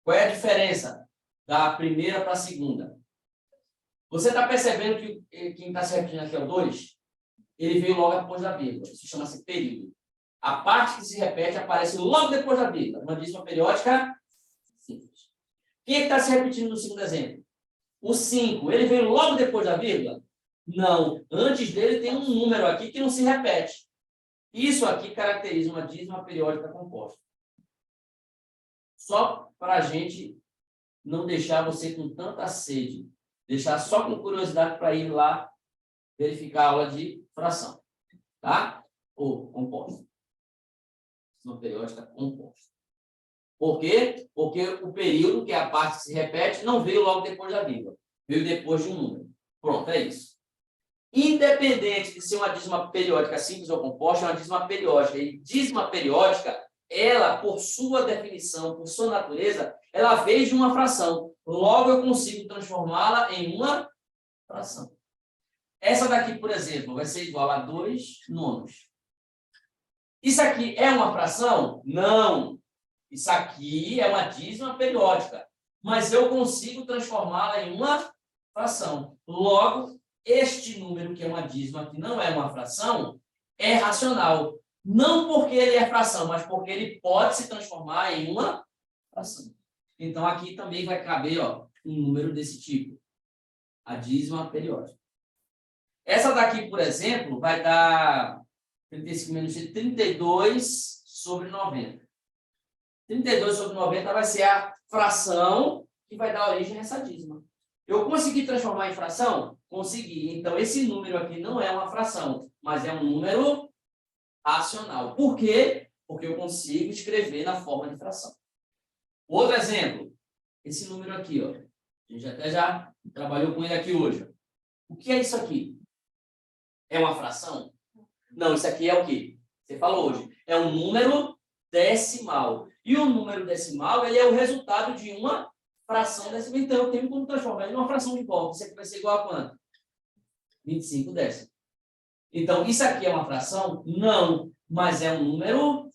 Qual é a diferença da primeira para a segunda? Você está percebendo que quem está se repetindo aqui é o 2? Ele veio logo depois da vírgula. Isso chama-se período. A parte que se repete aparece logo depois da vírgula. Uma dízima periódica simples. Quem está se repetindo no segundo exemplo? O 5. Ele veio logo depois da vírgula? Não. Antes dele tem um número aqui que não se repete. Isso aqui caracteriza uma dízima periódica composta. Só para a gente não deixar você com tanta sede. Deixar só com curiosidade para ir lá verificar a aula de fração. Tá? Ou composta. Dízima periódica composta. Por quê? Porque o período, que é a parte que se repete, não veio logo depois da vírgula. Veio depois de um número. Pronto, é isso. Independente de ser uma dízima periódica simples ou composta, é uma dízima periódica. E dízima periódica, ela, por sua definição, por sua natureza, ela veio de uma fração. Logo, eu consigo transformá-la em uma fração. Essa daqui, por exemplo, vai ser igual a 2 nonos. Isso aqui é uma fração? Não. Isso aqui é uma dízima periódica. Mas eu consigo transformá-la em uma fração. Logo, este número, que é uma dízima, que não é uma fração, é racional. Não porque ele é fração, mas porque ele pode se transformar em uma fração. Então, aqui também vai caber um número desse tipo. A dízima periódica. Essa daqui, por exemplo, vai dar 35 menos de 32 sobre 90. 32 sobre 90 vai ser a fração que vai dar origem a essa dízima. Eu consegui transformar em fração? Consegui. Então, esse número aqui não é uma fração, mas é um número racional. Por quê? Porque eu consigo escrever na forma de fração. Outro exemplo. Esse número aqui, ó. A gente até já trabalhou com ele aqui hoje. O que é isso aqui? É uma fração? Não, isso aqui é o quê? Você falou hoje. É um número decimal. E o número decimal, ele é o resultado de uma fração decimal. Então, eu tenho como transformar ele em uma fração de volta. Isso aqui vai ser igual a quanto? 25 décimos. Então, isso aqui é uma fração? Não. Mas é um número...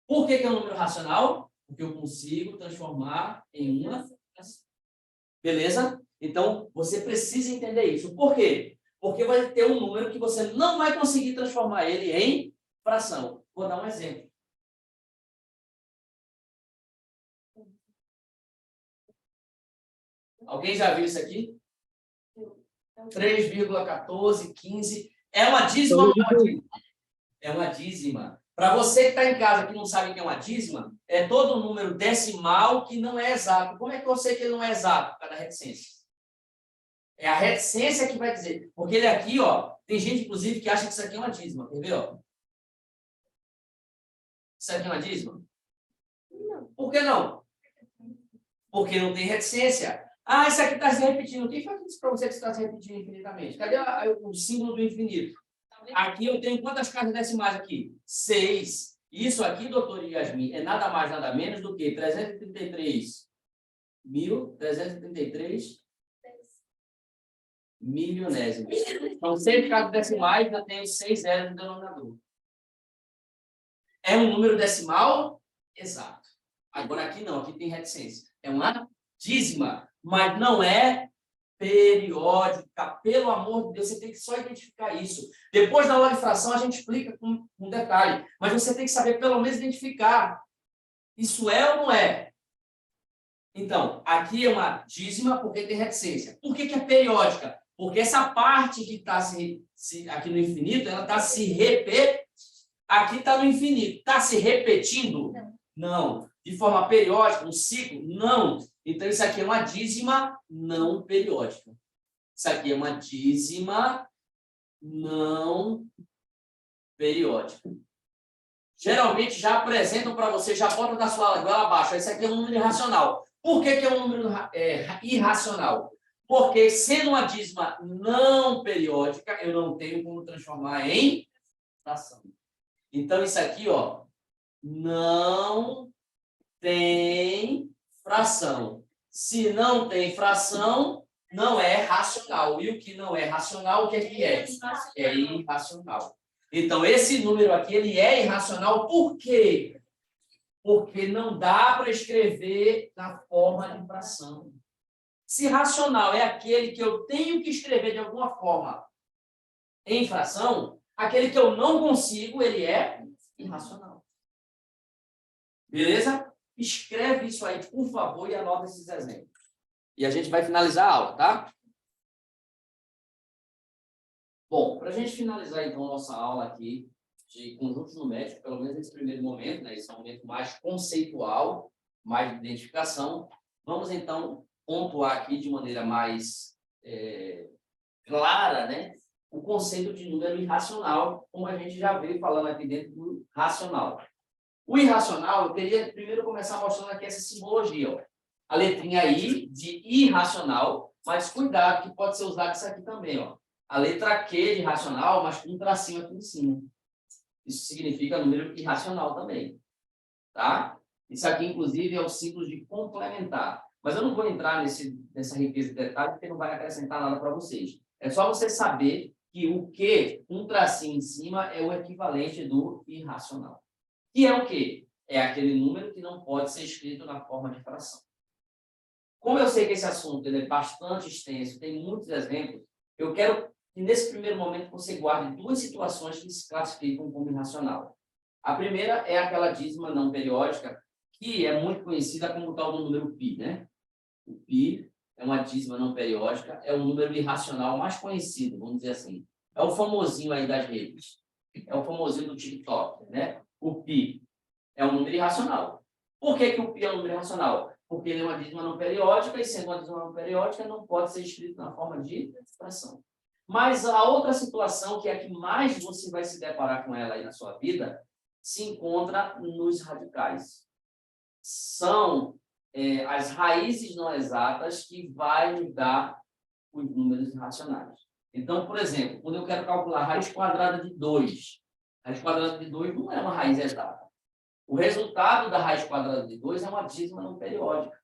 Por que é um número racional? Porque eu consigo transformar em uma fração. Beleza? Então, você precisa entender isso. Por quê? Porque vai ter um número que você não vai conseguir transformar ele em fração. Vou dar um exemplo. Alguém já viu isso aqui? 3,1415. É uma dízima ou não é uma dízima? É uma dízima. Para você que está em casa que não sabe o que é uma dízima, é todo número decimal que não é exato. Como é que eu sei que ele não é exato? Por causa da reticência. É a reticência que vai dizer. Porque ele aqui, ó, tem gente, inclusive, que acha que isso aqui é uma dízima. Quer ver, ó? Isso aqui é uma dízima? Não. Por que não? Porque não tem reticência. Ah, isso aqui está se repetindo. Quem foi que disse para você que está se repetindo infinitamente? Cadê o símbolo do infinito? Aqui eu tenho quantas casas decimais aqui? 6. Isso aqui, doutor Yasmin, é nada mais, nada menos do que 333 milionésimos. Então, 6 casas decimais, eu tenho 6 zeros no denominador. É um número decimal? Exato. Agora aqui não, aqui tem reticência. É uma dízima, mas não é periódica. Pelo amor de Deus, você tem que só identificar isso. Depois, na aula de fração, a gente explica com um detalhe. Mas você tem que saber, pelo menos, identificar. Isso é ou não é? Então, aqui é uma dízima porque tem reticência. Por que é periódica? Porque essa parte que está aqui no infinito, ela está se repetindo. Aqui está no infinito. Está se repetindo? Não. De forma periódica, um ciclo? Não. Então, isso aqui é uma dízima não periódica. Isso aqui é uma dízima não periódica. Geralmente, já apresentam para você, já botam na sua goela abaixo. Isso aqui é um número irracional. Por que é um número irracional? Porque, sendo uma dízima não periódica, eu não tenho como transformar em fração. Então, isso aqui, ó, não tem fração. Se não tem fração, não é racional. E o que não é racional, o que é? É irracional. Então, esse número aqui, ele é irracional. Por quê? Porque não dá para escrever na forma de fração. Se racional é aquele que eu tenho que escrever de alguma forma em fração, aquele que eu não consigo, ele é irracional. Beleza? Escreve isso aí, por favor, e anota esses exemplos. E a gente vai finalizar a aula, tá? Bom, para a gente finalizar, então, nossa aula aqui de conjuntos numéricos, pelo menos nesse primeiro momento, né? Esse é um momento mais conceitual, mais de identificação. Vamos, então, pontuar aqui de maneira mais clara, né? O conceito de número irracional, como a gente já veio falando aqui dentro do racional. O irracional, eu queria primeiro começar mostrando aqui essa simbologia. Ó. A letrinha I de irracional, mas cuidado que pode ser usado isso aqui também. Ó. A letra Q de racional, mas com um tracinho aqui em cima. Isso significa número irracional também. Tá? Isso aqui, inclusive, é o símbolo de complementar. Mas eu não vou entrar nessa riqueza de detalhes, porque não vai acrescentar nada para vocês. É só você saber que o Q, um tracinho em cima, é o equivalente do irracional. Que é o quê? É aquele número que não pode ser escrito na forma de fração. Como eu sei que esse assunto ele é bastante extenso, tem muitos exemplos, eu quero que nesse primeiro momento você guarde duas situações que se classificam como irracional. A primeira é aquela dízima não periódica, que é muito conhecida como o tal do número π, né? O π é uma dízima não periódica, é o número irracional mais conhecido, vamos dizer assim. É o famosinho aí das redes. É o famosinho do TikTok, né? O π é um número irracional. Por que o π é um número irracional? Porque ele é uma dízima não periódica, e sendo uma dízima não periódica, não pode ser escrito na forma de expressão. Mas a outra situação, que é a que mais você vai se deparar com ela aí na sua vida, se encontra nos radicais. São as raízes não exatas que vai nos dar os números irracionais. Então, por exemplo, quando eu quero calcular a raiz quadrada de 2, a raiz quadrada de 2 não é uma raiz exata. O resultado da raiz quadrada de 2 é uma dízima não periódica.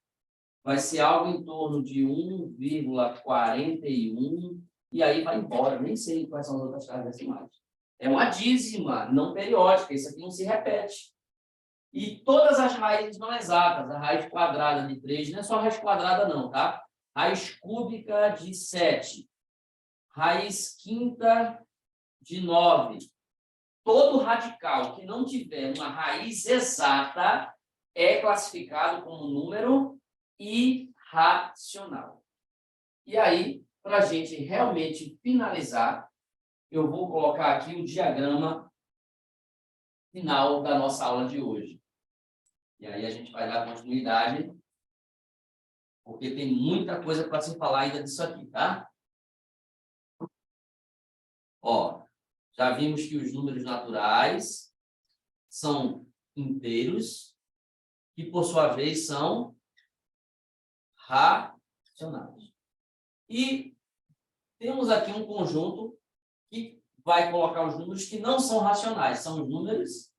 Vai ser algo em torno de 1,41, e aí vai embora. Nem sei quais são as outras casas decimais. É uma dízima não periódica, isso aqui não se repete. E todas as raízes não exatas, a raiz quadrada de 3, não é só raiz quadrada não, tá? Raiz cúbica de 7, raiz quinta de 9. Todo radical que não tiver uma raiz exata é classificado como número irracional. E aí, para a gente realmente finalizar, eu vou colocar aqui o diagrama final da nossa aula de hoje. E aí a gente vai dar continuidade, porque tem muita coisa para se falar ainda disso aqui, tá? Ó, já vimos que os números naturais são inteiros, que por sua vez são racionais. E temos aqui um conjunto que vai colocar os números que não são racionais, são os números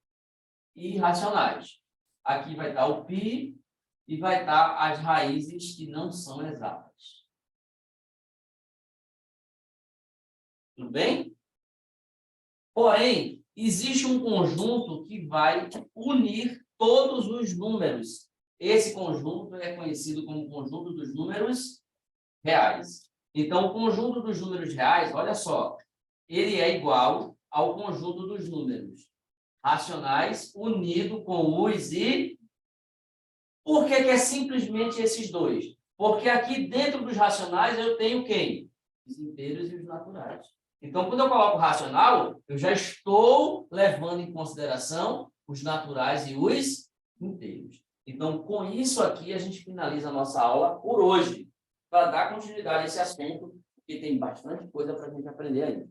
irracionais. Aqui vai estar o π e vai estar as raízes que não são exatas. Tudo bem? Porém, existe um conjunto que vai unir todos os números. Esse conjunto é conhecido como conjunto dos números reais. Então, o conjunto dos números reais, olha só, ele é igual ao conjunto dos números racionais unido com os e... Por que é simplesmente esses dois? Porque aqui dentro dos racionais eu tenho quem? Os inteiros e os naturais. Então, quando eu coloco racional, eu já estou levando em consideração os naturais e os inteiros. Então, com isso aqui, a gente finaliza a nossa aula por hoje, para dar continuidade a esse assunto, porque tem bastante coisa para a gente aprender aí.